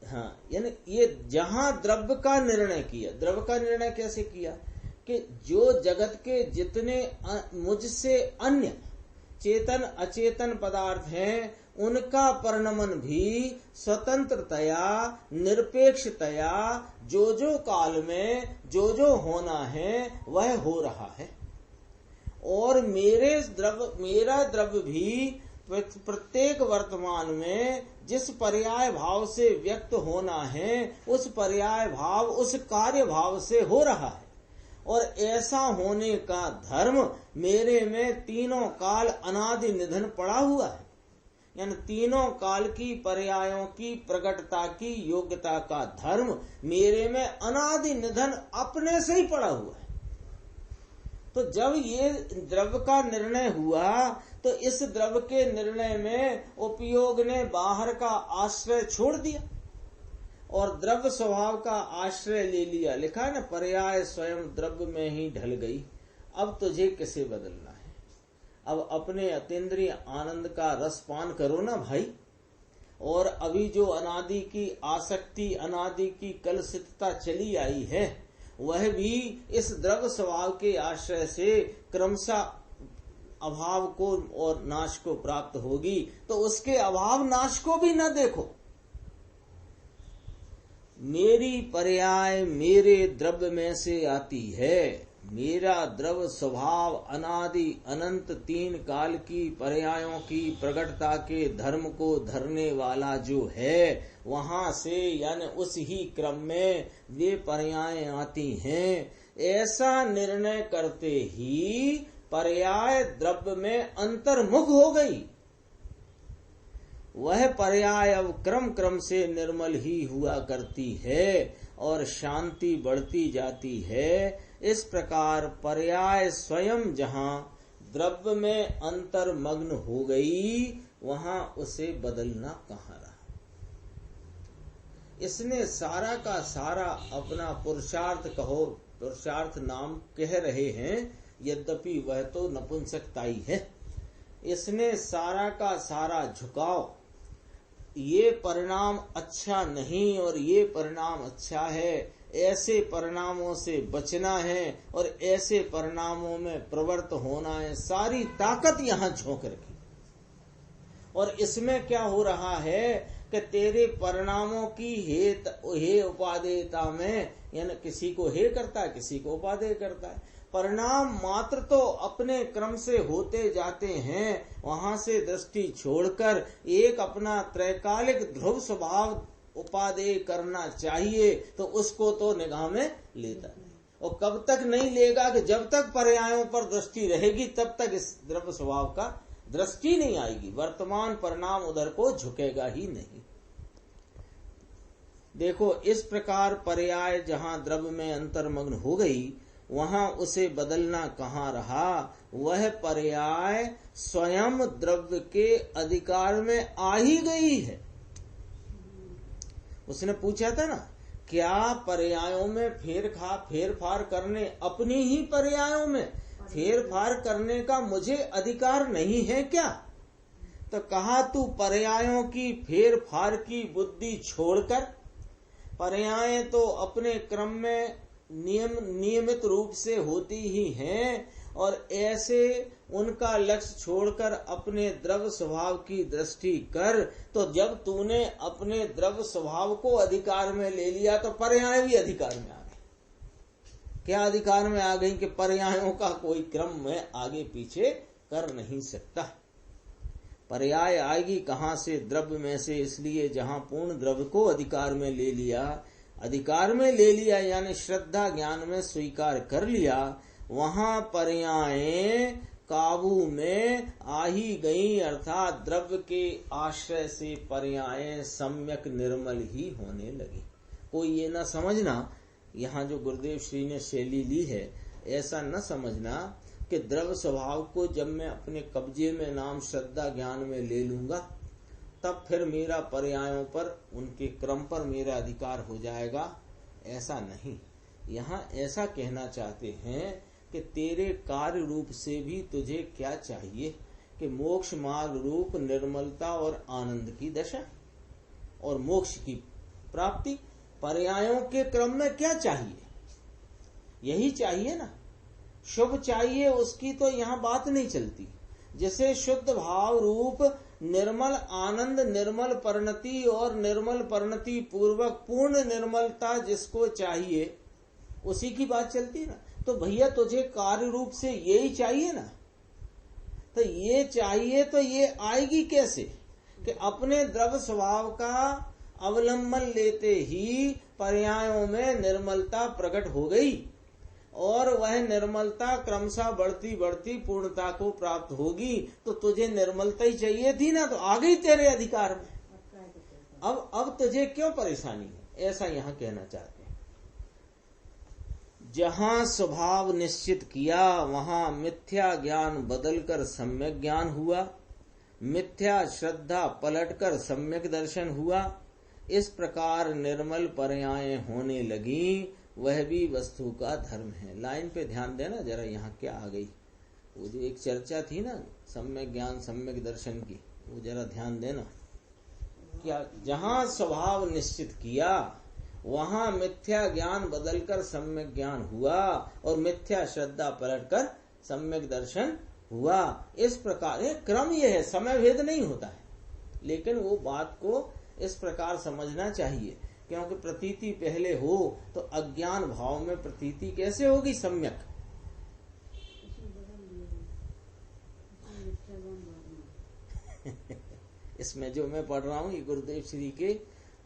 हाँ, यानी ये जहां द्रव्य का निर्णय किया, द्रव्य का निर्णय कैसे किया कि जो जगत के जितने मुझसे अन्य चेतन अचेतन पदार्थ हैं उनका परिणमन भी स्वतंत्रतया निरपेक्षतया जो काल में जो होना है वह हो रहा है। और मेरा द्रव्य भी प्रत्येक वर्तमान में जिस पर्याय भाव से व्यक्त होना है उस पर्याय भाव उस कार्य भाव से हो रहा है। और ऐसा होने का धर्म मेरे में तीनों काल अनादि निधन पड़ा हुआ है। यानी तीनों काल की पर्यायों की प्रकटता की योग्यता का धर्म मेरे में अनादि निधन अपने से ही पड़ा हुआ है। तो जब ये द्रव्य का निर्णय हुआ तो इस द्रव्य के निर्णय में उपयोग ने बाहर का आश्रय छोड़ दिया और द्रव्य स्वभाव का आश्रय ले लिया। लिखा है ना, पर्याय स्वयं द्रव्य में ही ढल गई। अब तुझे किसे बदलना है? अब अपने अतीन्द्रिय आनंद का रस पान करो ना भाई। और अभी जो अनादि की आसक्ति अनादि की कलुषितता चली आई है वह भी इस द्रव्य स्वभाव के आश्रय से क्रमशः अभाव को और नाश को प्राप्त होगी। तो उसके अभाव नाश को भी न देखो। मेरी पर्याय मेरे द्रव्य में से आती है। मेरा द्रव्य स्वभाव अनादि अनंत तीन काल की पर्यायों की प्रकटता के धर्म को धरने वाला जो है वहां से यानी उस ही क्रम में वे पर्याय आती हैं। ऐसा निर्णय करते ही पर्याय द्रव्य में अंतर्मुख हो गई। वह पर्याय अब क्रम क्रम से निर्मल ही हुआ करती है और शांति बढ़ती जाती है। इस प्रकार पर्याय स्वयं जहाँ द्रव्य में अंतर्मग्न हो गई वहां उसे बदलना कहाँ रहा। इसने सारा का सारा अपना पुरुषार्थ कहो पुरुषार्थ नाम कह रहे हैं, यद्यपि वह तो नपुंसकताई है। इसने सारा का सारा झुकाव, ये परिणाम अच्छा नहीं और ये परिणाम अच्छा है, ऐसे परिणामों से बचना है और ऐसे परिणामों में प्रवृत्त होना है, सारी ताकत यहाँ झोंक रखी। और इसमें क्या हो रहा है कि तेरे परिणामों की हे उपादेयता में, यानी किसी को हे करता है किसी को उपादेय करता है। परिणाम मात्र तो अपने क्रम से होते जाते हैं, वहां से दृष्टि छोड़कर एक अपना त्रैकालिक ध्रुव स्वभाव उपादेय करना चाहिए, तो उसको तो निगाह में लेता नहीं। और कब तक नहीं लेगा कि जब तक पर्यायों पर दृष्टि रहेगी तब तक इस द्रव्य स्वभाव का दृष्टि नहीं आएगी। वर्तमान परिणाम उधर को झुकेगा ही नहीं। देखो, इस प्रकार पर्याय जहां द्रव्य में अंतर्मग्न हो गई वहां उसे बदलना कहाँ रहा। वह पर्याय स्वयं द्रव्य के अधिकार में आ ही गई है। उसने पूछा था ना, क्या पर्यायों में फेरफार करने, अपनी ही पर्यायों में फेरफार करने का मुझे अधिकार नहीं है क्या? तो कहा तू पर्यायों की फेरफार की बुद्धि छोड़कर, पर्याय तो अपने क्रम में नियमित रूप से होती ही हैं, और ऐसे उनका लक्ष्य छोड़कर अपने द्रव्य स्वभाव की दृष्टि कर। तो जब तूने अपने द्रव्य स्वभाव को अधिकार में ले लिया तो पर्याय भी अधिकार में आ गई। क्या अधिकार में आ गई कि पर्यायों का कोई क्रम में आगे पीछे कर नहीं सकता। पर्याय आएगी कहाँ से? द्रव्य में से। इसलिए जहाँ पूर्ण द्रव्य को अधिकार में ले लिया, अधिकार में ले लिया यानी श्रद्धा ज्ञान में स्वीकार कर लिया, वहां पर्याय काबू में आ ही गई। अर्थात द्रव्य के आश्रय से पर्याय सम्यक निर्मल ही होने लगी। कोई ये न समझना, यहाँ जो गुरुदेव श्री ने शैली ली है, ऐसा न समझना कि द्रव्य स्वभाव को जब मैं अपने कब्जे में नाम श्रद्धा ज्ञान में ले लूंगा तब फिर मेरा पर्यायों पर, उनके क्रम पर मेरा अधिकार हो जाएगा। ऐसा नहीं। यहाँ ऐसा कहना चाहते हैं कि तेरे कार्य रूप से भी तुझे क्या चाहिए कि मोक्ष मार्ग रूप निर्मलता और आनंद की दशा और मोक्ष की प्राप्ति। पर्यायों के क्रम में क्या चाहिए, यही चाहिए ना, शुभ चाहिए, उसकी तो यहाँ बात नहीं चलती। जैसे शुद्ध भाव रूप निर्मल आनंद, निर्मल परिणति और निर्मल परिणति पूर्वक पूर्ण निर्मलता जिसको चाहिए, उसी की बात चलती है ना। तो भैया तुझे कार्य रूप से यही चाहिए ना, तो ये चाहिए तो ये आएगी कैसे कि अपने द्रव्य स्वभाव का अवलंबन लेते ही पर्यायों में निर्मलता प्रकट हो गई और वह निर्मलता क्रमशः बढ़ती बढ़ती पूर्णता को प्राप्त होगी। तो तुझे निर्मलता ही चाहिए थी ना, तो आ गई तेरे अधिकार में। अब तुझे क्यों परेशानी है, ऐसा यहाँ कहना चाहते हैं। जहाँ स्वभाव निश्चित किया वहाँ मिथ्या ज्ञान बदलकर सम्यक ज्ञान हुआ, मिथ्या श्रद्धा पलटकर सम्यक दर्शन हुआ। इस प्रकार निर्मल पर्याय होने लगी, वह भी वस्तु का धर्म है। लाइन पे ध्यान देना जरा, यहाँ क्या आ गई, वो जो एक चर्चा थी ना सम्यक ज्ञान सम्यक दर्शन की, वो जरा ध्यान देना। क्या, जहाँ स्वभाव निश्चित किया वहाँ मिथ्या ज्ञान बदलकर सम्यक ज्ञान हुआ और मिथ्या श्रद्धा पलटकर सम्यक दर्शन हुआ। इस प्रकार क्रम यह है, समय भेद नहीं होता है, लेकिन वो बात को इस प्रकार समझना चाहिए, क्योंकि प्रतीति पहले हो तो अज्ञान भाव में प्रतीति कैसे होगी सम्यक। इसमें जो मैं पढ़ रहा हूँ ये गुरुदेव श्री के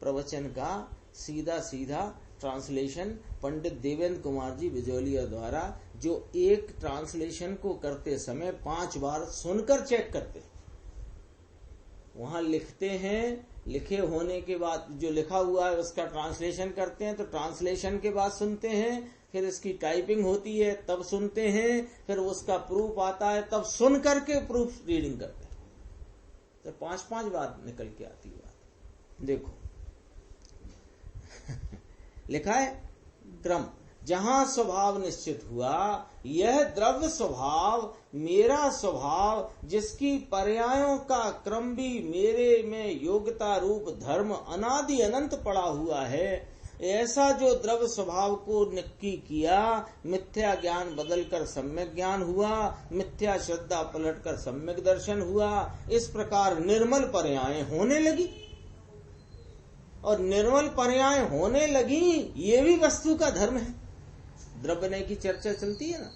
प्रवचन का सीधा सीधा ट्रांसलेशन पंडित देवेंद्र कुमार जी बिजोलिया द्वारा, जो एक ट्रांसलेशन को करते समय 5 बार सुनकर चेक करते, वहां लिखते हैं, लिखे होने के बाद जो लिखा हुआ है उसका ट्रांसलेशन करते हैं, तो ट्रांसलेशन के बाद सुनते हैं, फिर इसकी टाइपिंग होती है तब सुनते हैं, फिर उसका प्रूफ आता है तब सुन करके प्रूफ रीडिंग करते हैं। तो 5-5 बार निकल के आती है बात। देखो लिखा है क्रम, जहां स्वभाव निश्चित हुआ, यह द्रव्य स्वभाव मेरा स्वभाव जिसकी पर्यायों का क्रम भी मेरे में योग्यता रूप धर्म अनादि अनंत पड़ा हुआ है, ऐसा जो द्रव्य स्वभाव को नक्की किया, मिथ्या ज्ञान बदलकर सम्यक ज्ञान हुआ, मिथ्या श्रद्धा पलटकर सम्यक दर्शन हुआ। इस प्रकार निर्मल पर्याय होने लगी, और निर्मल पर्याय होने लगी ये भी वस्तु का धर्म है। द्रव्य की चर्चा चलती है ना,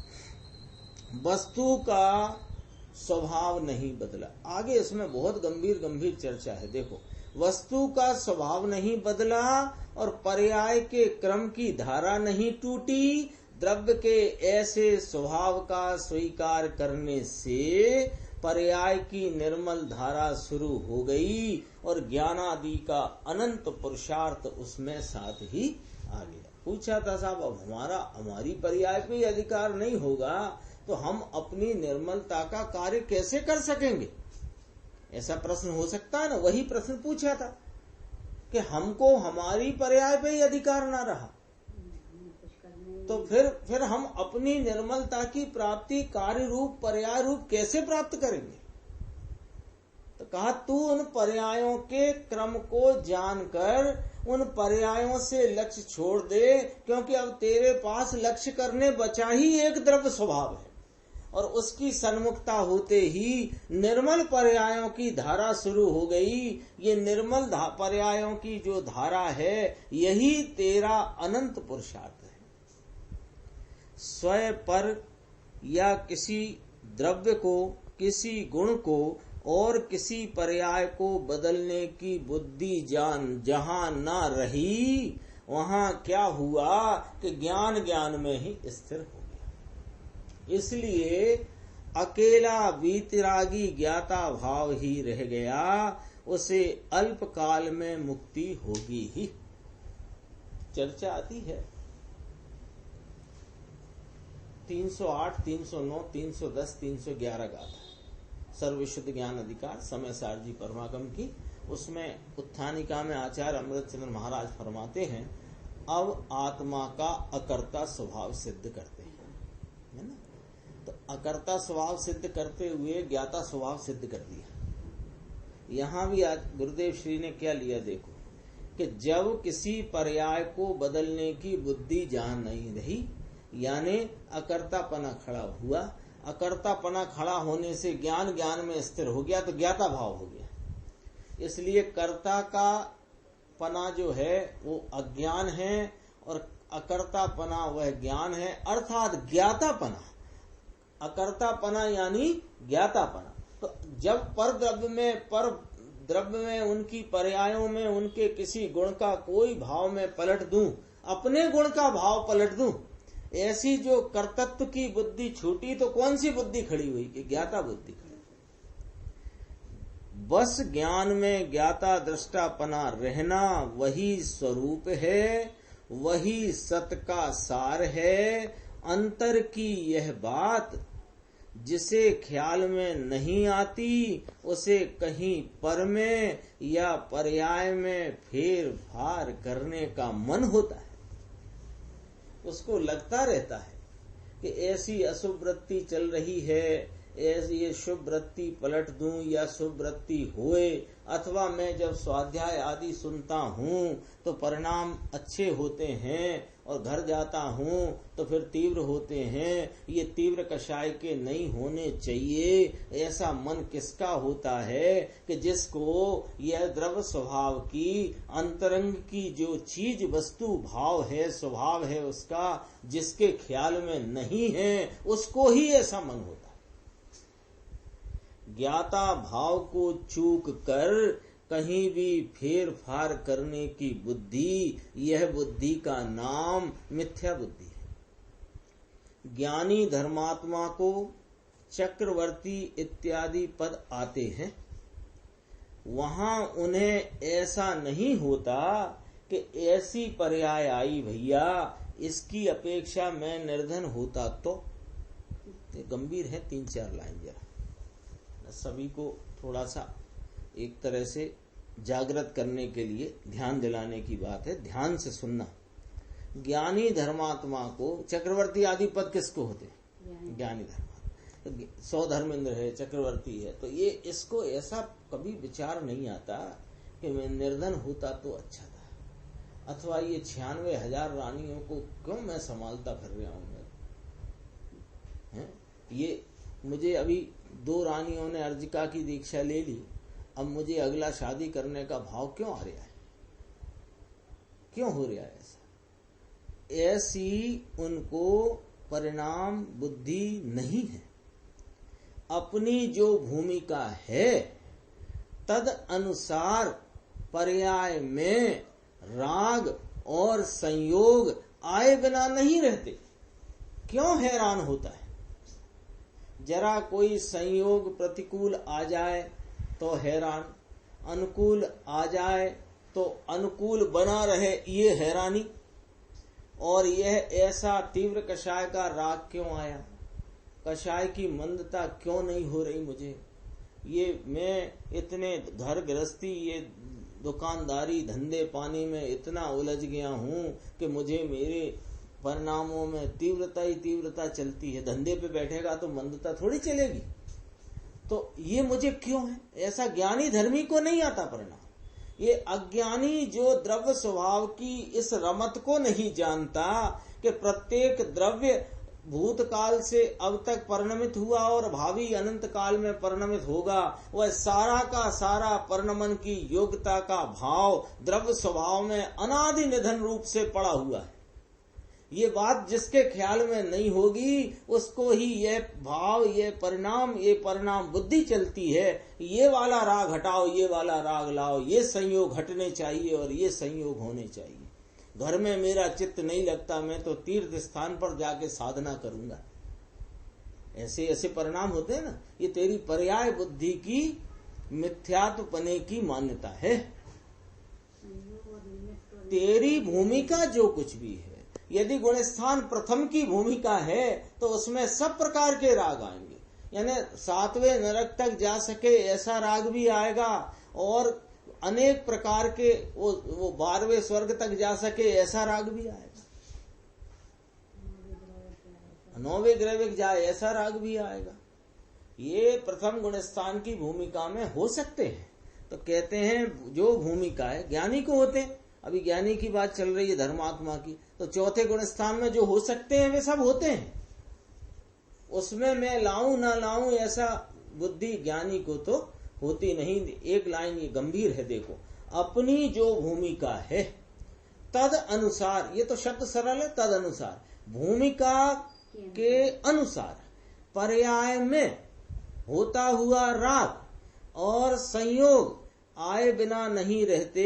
वस्तु का स्वभाव नहीं बदला। आगे इसमें बहुत गंभीर गंभीर चर्चा है। देखो, वस्तु का स्वभाव नहीं बदला और पर्याय के क्रम की धारा नहीं टूटी। द्रव्य के ऐसे स्वभाव का स्वीकार करने से पर्याय की निर्मल धारा शुरू हो गई और ज्ञानादि का अनंत पुरुषार्थ उसमें साथ ही आ गया। पूछा था साहब, अब हमारी पर्याय पे अधिकार नहीं होगा तो हम अपनी निर्मलता का कार्य कैसे कर सकेंगे, ऐसा प्रश्न हो सकता है ना। वही प्रश्न पूछा था कि हमको हमारी पर्याय पे ही अधिकार ना रहा तो फिर हम अपनी निर्मलता की प्राप्ति कार्य रूप पर्याय रूप कैसे प्राप्त करेंगे। तो कहा, तू उन पर्यायों के क्रम को जानकर उन पर्यायों से लक्ष्य छोड़ दे, क्योंकि अब तेरे पास लक्ष्य करने बचा ही एक द्रव्य स्वभाव है, और उसकी सन्मुखता होते ही निर्मल पर्यायों की धारा शुरू हो गई। ये निर्मल पर्यायों की जो धारा है यही तेरा अनंत पुरुषार्थ है। स्वयं पर या किसी द्रव्य को, किसी गुण को और किसी पर्याय को बदलने की बुद्धि जहां ना रही, वहां क्या हुआ कि ज्ञान में ही स्थिर हो गया। इसलिए अकेला वीतरागी ज्ञाता भाव ही रह गया, उसे अल्प काल में मुक्ति होगी ही। चर्चा आती है 308, 309, 310, 311 गाथा सर्वविशुद्ध ज्ञान अधिकार समय सारजी परमागम की। उसमें उत्थानिका में आचार्य अमृतचंद्र महाराज फरमाते हैं, अब आत्मा का अकर्ता स्वभाव सिद्ध करते हैं, है ना। तो अकर्ता स्वभाव सिद्ध करते हुए ज्ञाता स्वभाव सिद्ध कर दिया। यहाँ भी आज गुरुदेव श्री ने क्या लिया, देखो, कि जब किसी पर्याय को बदलने की बुद्धि जहां नहीं रही, यानी अकर्तापना खड़ा हुआ, अकर्तापना खड़ा होने से ज्ञान ज्ञान में स्थिर हो गया तो ज्ञाता भाव हो गया। इसलिए कर्ता का पना जो है वो अज्ञान है और अकर्तापना वह ज्ञान है, अर्थात ज्ञातापना। अकर्तापना यानी ज्ञातापना। तो जब पर द्रव्य में उनकी पर्यायों में उनके किसी गुण का कोई भाव में पलट दूं, अपने गुण का भाव पलट दूं, ऐसी जो कर्तत्व की बुद्धि छूटी तो कौन सी बुद्धि खड़ी हुई कि ज्ञाता बुद्धि खड़ी। बस ज्ञान में ज्ञाता दृष्टापना रहना वही स्वरूप है, वही सत का सार है। अंतर की यह बात जिसे ख्याल में नहीं आती, उसे कहीं पर में या पर्याय में फेर फार करने का मन होता है। उसको लगता रहता है कि ऐसी अशुभ वृत्ति चल रही है, ऐसी ये शुभ वृत्ति पलट दूं या शुभ वृत्ति होए, अथवा मैं जब स्वाध्याय आदि सुनता हूँ तो परिणाम अच्छे होते हैं और घर जाता हूँ तो फिर तीव्र होते हैं, ये तीव्र कषाय के नहीं होने चाहिए। ऐसा मन किसका होता है कि जिसको यह द्रव्य स्वभाव की अंतरंग की जो चीज वस्तु भाव है, स्वभाव है उसका, जिसके ख्याल में नहीं है, उसको ही ऐसा मन होता है। ज्ञाता भाव को चूक कर कहीं भी फेर फार करने की बुद्धि, यह बुद्धि का नाम मिथ्या बुद्धि है। ज्ञानी धर्मात्मा को चक्रवर्ती इत्यादि पद आते हैं, वहां उन्हें ऐसा नहीं होता कि ऐसी पर्याय आई भैया, इसकी अपेक्षा मैं निर्धन होता तो। गंभीर है 3-4 लाइन, जरा सभी को थोड़ा सा एक तरह से जागृत करने के लिए ध्यान दिलाने की बात है, ध्यान से सुनना। ज्ञानी धर्मात्मा को चक्रवर्ती आदि पद किसको होते? ज्ञानी धर्मात्मा। 100 धर्मेंद्र है, चक्रवर्ती है, तो ये इसको ऐसा कभी विचार नहीं आता कि मैं निर्धन होता तो अच्छा था, अथवा ये 96,000 रानियों को क्यों मैं संभालता फिर रहा हूं। ये मुझे अभी 2 रानियों ने अर्जिका की दीक्षा ले ली, अब मुझे अगला शादी करने का भाव क्यों आ रहा है, क्यों हो रहा है ऐसा? ऐसी उनको परिणाम बुद्धि नहीं है। अपनी जो भूमिका है तद अनुसार पर्याय में राग और संयोग आए बिना नहीं रहते। क्यों हैरान होता है? जरा कोई संयोग प्रतिकूल आ जाए तो हैरान, अनुकूल आ जाए तो अनुकूल बना रहे ये हैरानी। और यह ऐसा तीव्र कषाय का राग क्यों आया, कषाय की मंदता क्यों नहीं हो रही मुझे, ये मैं इतने घर गृहस्थी ये दुकानदारी धंधे पानी में इतना उलझ गया हूँ कि मुझे मेरे परिणामों में तीव्रता ही तीव्रता चलती है। धंधे पे बैठेगा तो मंदता थोड़ी चलेगी। तो ये मुझे क्यों है? ऐसा ज्ञानी धर्मी को नहीं आता परिणाम। ये अज्ञानी जो द्रव्य स्वभाव की इस रमत को नहीं जानता कि प्रत्येक द्रव्य भूतकाल से अब तक परिणमित हुआ और भावी अनंत काल में परिणमित होगा, वह सारा का सारा परिणमन की योग्यता का भाव द्रव्य स्वभाव में अनादि निधन रूप से पड़ा हुआ है। ये बात जिसके ख्याल में नहीं होगी उसको ही ये भाव, ये परिणाम बुद्धि चलती है। ये वाला राग हटाओ, ये वाला राग लाओ, ये संयोग हटने चाहिए और ये संयोग होने चाहिए। घर में मेरा चित्त नहीं लगता, मैं तो तीर्थ स्थान पर जाके साधना करूंगा। ऐसे ऐसे परिणाम होते हैं ना। ये तेरी पर्याय बुद्धि की मिथ्यात्वपने की मान्यता है। तेरी भूमिका जो कुछ भी है, यदि गुणस्थान प्रथम की भूमिका है तो उसमें सब प्रकार के राग आएंगे। यानी 7वें नरक तक जा सके ऐसा राग भी आएगा और अनेक प्रकार के वो 12वें स्वर्ग तक जा सके ऐसा राग भी आएगा। 9वें ग्रह जाए ऐसा राग भी आएगा। ये प्रथम गुणस्थान की भूमिका में हो सकते हैं। तो कहते हैं जो भूमिका है ज्ञानी को होते हैं। अभी ज्ञानी की बात चल रही है, धर्मात्मा की, तो चौथे गुण स्थान में जो हो सकते हैं वे सब होते हैं। उसमें मैं लाऊं ना लाऊं ऐसा बुद्धि ज्ञानी को तो होती नहीं। एक लाइन ये गंभीर है, देखो, अपनी जो भूमिका है तद अनुसार, ये तो शब्द सरल है, तद अनुसार, भूमिका के अनुसार पर्याय में होता हुआ राग और संयोग आए बिना नहीं रहते।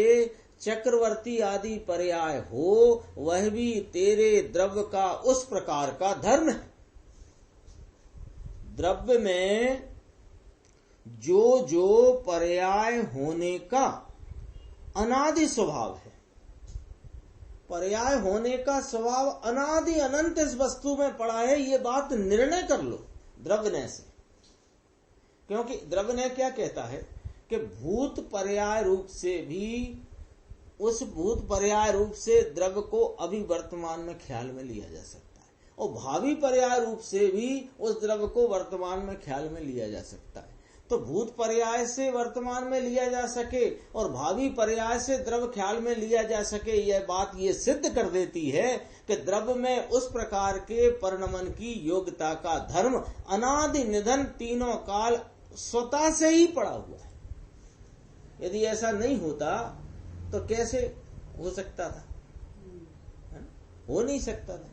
चक्रवर्ती आदि पर्याय हो, वह भी तेरे द्रव्य का उस प्रकार का धर्म है। द्रव्य में जो जो पर्याय होने का अनादि स्वभाव है, पर्याय होने का स्वभाव अनादि अनंत इस वस्तु में पड़ा है, ये बात निर्णय कर लो द्रव्य से। क्योंकि द्रव्य क्या कहता है कि भूत पर्याय रूप से भी, उस भूत पर्याय रूप से द्रव्य को अभी वर्तमान में ख्याल में लिया जा सकता है, और भावी पर्याय रूप से भी उस द्रव्य को वर्तमान में ख्याल में लिया जा सकता है। तो भूत पर्याय से वर्तमान में लिया जा सके और भावी पर्याय से द्रव्य ख्याल में लिया जा सके, यह बात ये सिद्ध कर देती है कि द्रव्य में उस प्रकार के परिणमन की योग्यता का धर्म अनादि निधन तीनों काल स्वतः से ही पड़ा हुआ है। यदि ऐसा नहीं होता तो कैसे हो सकता था? हो नहीं सकता था।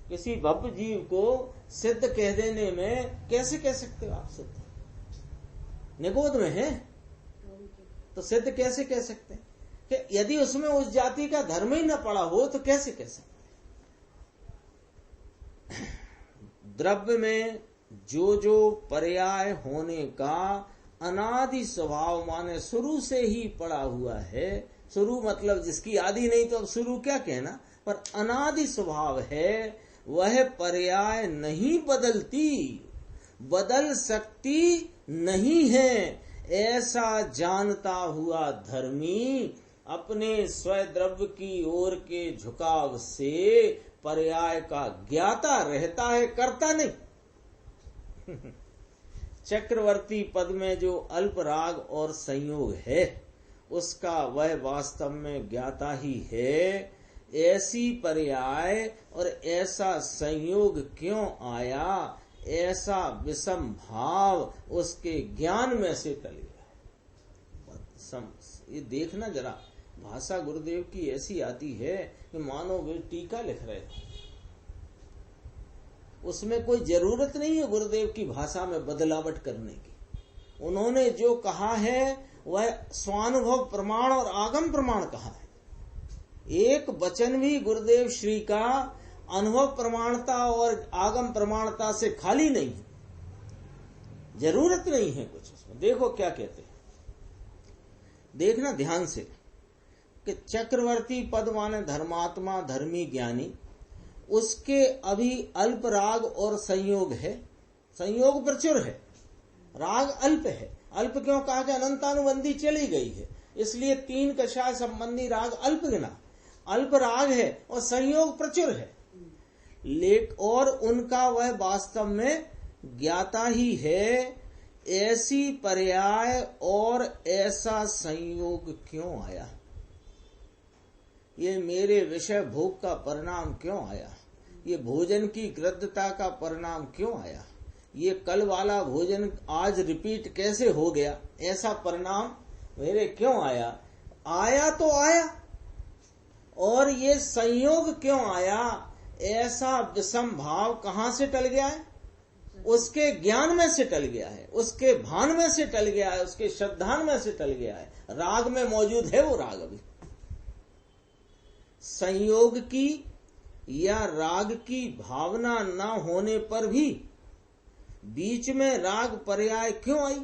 किसी भव्य जीव को सिद्ध कह देने में कैसे कह सकते हो आप? सिद्ध निगोद में है तो सिद्ध कैसे कह सकते हैं? कि यदि उसमें उस जाति का धर्म ही न पड़ा हो तो कैसे कह सकते? द्रव्य में जो जो पर्याय होने का अनादि स्वभाव माने शुरू से ही पड़ा हुआ है, शुरू मतलब जिसकी आदि नहीं तो अब शुरू क्या कहना, पर अनादि स्वभाव है, वह पर्याय नहीं बदलती, बदल सकती नहीं है। ऐसा जानता हुआ धर्मी अपने स्वद्रव्य की ओर के झुकाव से पर्याय का ज्ञाता रहता है, करता नहीं। चक्रवर्ती पद में जो अल्प राग और संयोग है उसका वह वास्तव में ज्ञाता ही है। ऐसी पर्याय और ऐसा संयोग क्यों आया, ऐसा विषम भाव उसके ज्ञान में से टल गया। ये देखना जरा, भाषा गुरुदेव की ऐसी आती है कि मानो वे टीका लिख रहे थे। उसमें कोई जरूरत नहीं है गुरुदेव की भाषा में बदलावट करने की। उन्होंने जो कहा है वह स्वानुभव प्रमाण और आगम प्रमाण कहा है। एक वचन भी गुरुदेव श्री का अनुभव प्रमाणता और आगम प्रमाणता से खाली नहीं है, जरूरत नहीं है कुछ उसमें। देखो क्या कहते हैं, देखना ध्यान से कि चक्रवर्ती पद माने धर्मात्मा, धर्मी, ज्ञानी, उसके अभी अल्प राग और संयोग है। संयोग प्रचुर है, राग अल्प है। अल्प क्यों कहा कि अनंतानुबंधी चली गई है, इसलिए तीन कषाय संबंधी राग अल्प गिना। अल्प राग है और संयोग प्रचुर है, और उनका वह वास्तव में ज्ञाता ही है। ऐसी पर्याय और ऐसा संयोग क्यों आया? ये मेरे विषय भोग का परिणाम क्यों आया? ये भोजन की गृद्धता का परिणाम क्यों आया? ये कल वाला भोजन आज रिपीट कैसे हो गया? ऐसा परिणाम मेरे क्यों आया? आया तो आया, और ये संयोग क्यों आया? ऐसा विषम भाव कहाँ से टल गया है? उसके ज्ञान में से टल गया है, उसके भान में से टल गया है, उसके श्रद्धान में से टल गया है। राग में मौजूद है वो राग। अभी संयोग की या राग की भावना न होने पर भी बीच में राग पर्याय क्यों आई?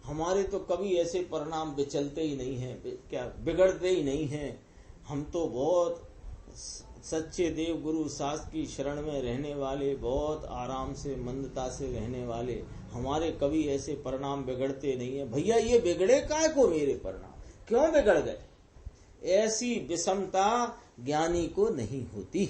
हमारे तो कभी ऐसे परिणाम विचलते ही नहीं हैं, क्या बिगड़ते ही नहीं हैं। हम तो बहुत सच्चे देव गुरु शास्त्र की शरण में रहने वाले, बहुत आराम से मंदता से रहने वाले, हमारे कभी ऐसे परिणाम बिगड़ते नहीं है। भैया ये बिगड़े काय को? मेरे परिणाम क्यों बिगड़ गए? ऐसी विषमता ज्ञानी को नहीं होती,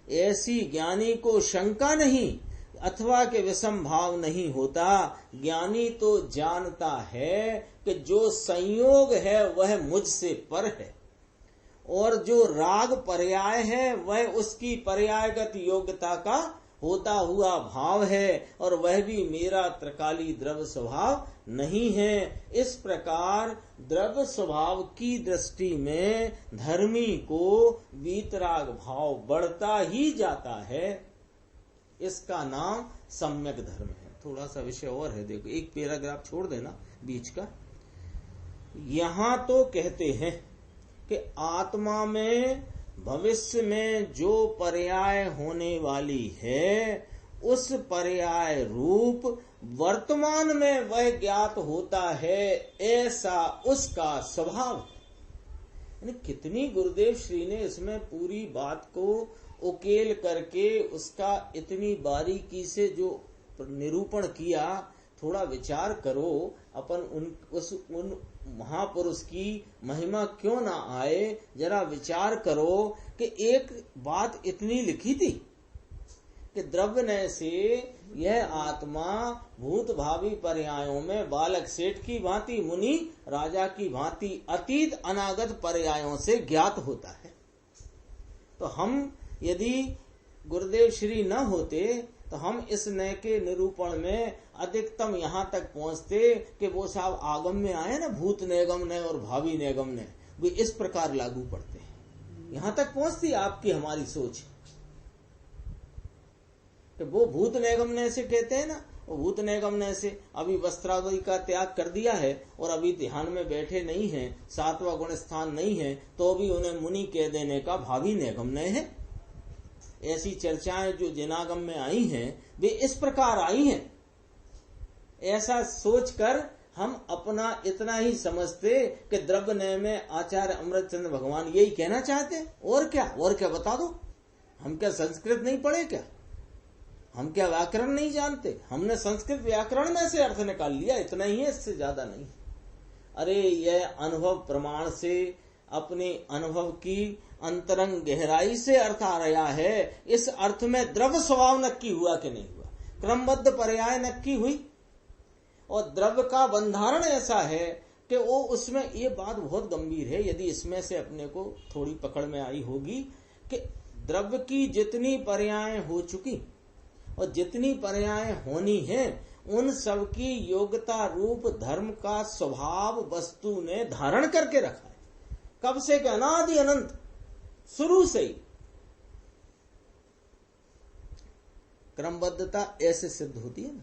ऐसी ज्ञानी को शंका नहीं। अथवा के विषम भाव नहीं होता। ज्ञानी तो जानता है कि जो संयोग है वह मुझसे पर है, और जो राग पर्याय है वह उसकी पर्यायगत योग्यता का होता हुआ भाव है, और वह भी मेरा त्रिकाली द्रव्य स्वभाव नहीं है। इस प्रकार द्रव्य स्वभाव की दृष्टि में धर्मी को वीतराग भाव बढ़ता ही जाता है। इसका नाम सम्यक धर्म है। थोड़ा सा विषय और है, देखो एक पैराग्राफ छोड़ देना बीच का। यहाँ तो कहते हैं कि आत्मा में भविष्य में जो पर्याय होने वाली है उस पर्याय रूप वर्तमान में वह ज्ञात होता है, ऐसा उसका स्वभाव। यानी कितनी गुरुदेव श्री ने इसमें पूरी बात को उकेल करके उसका इतनी बारीकी से जो निरूपण किया। थोड़ा विचार करो, अपन उन महापुरुष की महिमा क्यों ना आए। जरा विचार करो कि एक बात इतनी लिखी थी कि द्रव्य से यह आत्मा भूत भावी पर्यायों में बालक सेठ की भांति, मुनि राजा की भांति अतीत अनागत पर्यायों से ज्ञात होता है। तो हम यदि गुरुदेव श्री न होते तो हम इस नए के निरूपण में अधिकतम यहाँ तक पहुँचते कि वो साहब आगम में आए ना, भूत निगम ने और भावी निगम ने, वे इस प्रकार लागू पड़ते हैं। यहाँ तक पहुँचती आपकी हमारी सोच कि वो भूत निगम ने से कहते हैं ना, वो भूत निगम ने से अभी वस्त्रावली का त्याग कर दिया है और अभी ध्यान में बैठे नहीं है, 7वां गुण स्थान नहीं है, तो भी उन्हें मुनि कह देने का भावी निगम ने है। ऐसी चर्चाएं जो जिनागम में आई हैं वे इस प्रकार आई हैं। ऐसा सोचकर हम अपना इतना ही समझते कि द्रव्य नय में आचार्य अमृतचंद्र भगवान यही कहना चाहते हैं। और क्या बता दो। हम क्या संस्कृत नहीं पढ़े क्या? हम क्या व्याकरण नहीं जानते? हमने संस्कृत व्याकरण में से अर्थ निकाल लिया, इतना ही है, इससे ज्यादा नहीं। अरे यह अनुभव प्रमाण से अपने अनुभव की अंतरंग गहराई से अर्थ आ रहा है। इस अर्थ में द्रव्य स्वभाव नक्की हुआ कि नहीं हुआ, क्रमबद्ध पर्याय नक्की हुई, और द्रव्य का बंधारण ऐसा है कि वो उसमें ये बात बहुत गंभीर है। यदि इसमें से अपने को थोड़ी पकड़ में आई होगी कि द्रव्य की जितनी पर्याय हो चुकी और जितनी पर्याय होनी है, उन सब की योग्यता रूप धर्म का स्वभाव वस्तु ने धारण करके रखा है। कब से कि अनादि अनंत, शुरू से ही क्रमबद्धता ऐसे सिद्ध होती है ना।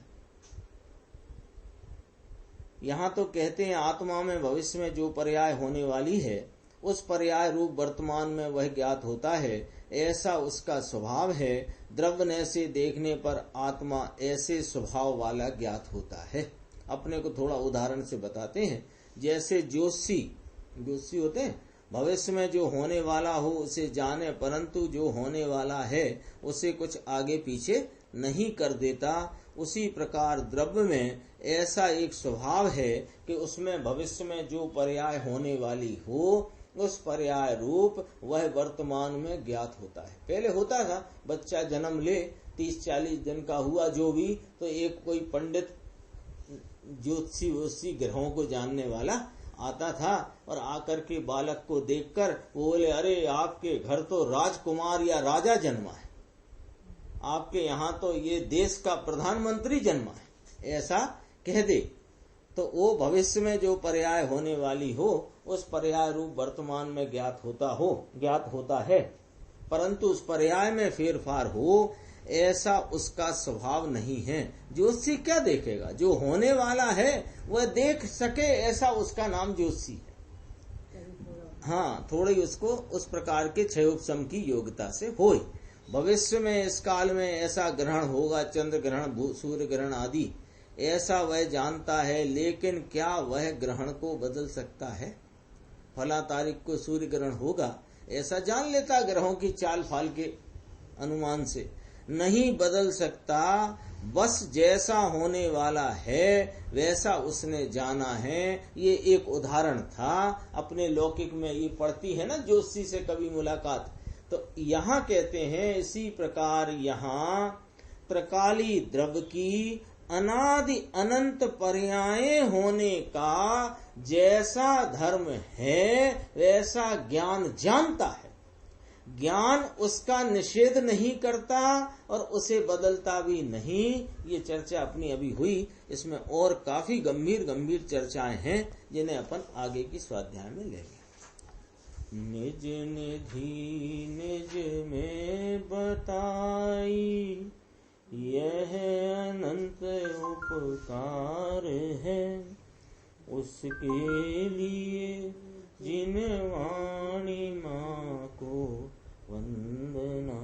यहां तो कहते हैं आत्मा में भविष्य में जो पर्याय होने वाली है उस पर्याय रूप वर्तमान में वह ज्ञात होता है, ऐसा उसका स्वभाव है। द्रव्य से देखने पर आत्मा ऐसे स्वभाव वाला ज्ञात होता है। अपने को थोड़ा उदाहरण से बताते हैं। जैसे ज्योतिषी होते हैं, भविष्य में जो होने वाला हो उसे जाने, परंतु जो होने वाला है उसे कुछ आगे पीछे नहीं कर देता। उसी प्रकार द्रव्य में ऐसा एक स्वभाव है कि उसमें भविष्य में जो पर्याय होने वाली हो उस पर्याय रूप वह वर्तमान में ज्ञात होता है। पहले होता था, बच्चा जन्म ले 30-40 दिन का हुआ जो भी, तो एक कोई पंडित ज्योतिषी ग्रहों को जानने वाला आता था और आकर के बालक को देखकर वो बोले, अरे आपके घर तो राजकुमार या राजा जन्मा है, आपके यहाँ तो ये देश का प्रधानमंत्री जन्मा है, ऐसा कह दे। तो वो भविष्य में जो पर्याय होने वाली हो उस पर्याय रूप वर्तमान में ज्ञात होता है, परंतु उस पर्याय में फेरफार हो ऐसा उसका स्वभाव नहीं है। ज्योतिषी क्या देखेगा? जो होने वाला है वह देख सके, ऐसा उसका नाम ज्योतिषी है। हाँ, थोड़ी उसको उस प्रकार के क्षयोपशम की योग्यता से होए। भविष्य में इस काल में ऐसा ग्रहण होगा, चंद्र ग्रहण, सूर्य ग्रहण आदि, ऐसा वह जानता है। लेकिन क्या वह ग्रहण को बदल सकता है? फला तारीख को सूर्य ग्रहण होगा ऐसा जान लेता ग्रहों की चाल फाल के अनुमान से, नहीं बदल सकता। बस जैसा होने वाला है वैसा उसने जाना है। ये एक उदाहरण था। अपने लौकिक में ये पड़ती है ना ज्योतिषी से कभी मुलाकात, तो यहाँ कहते हैं इसी प्रकार यहाँ त्रकाली द्रव्य की अनादि अनंत पर्याय होने का जैसा धर्म है वैसा ज्ञान जानता है। ज्ञान उसका निषेध नहीं करता और उसे बदलता भी नहीं। ये चर्चा अपनी अभी हुई, इसमें और काफी गंभीर गंभीर चर्चाएं हैं जिन्हें अपन आगे की स्वाध्याय में लेंगे। निज निधि निज में बताई यह अनंत उपकार है, उसके लिए जिन वाणी माँ को वंदना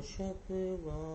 शत बार।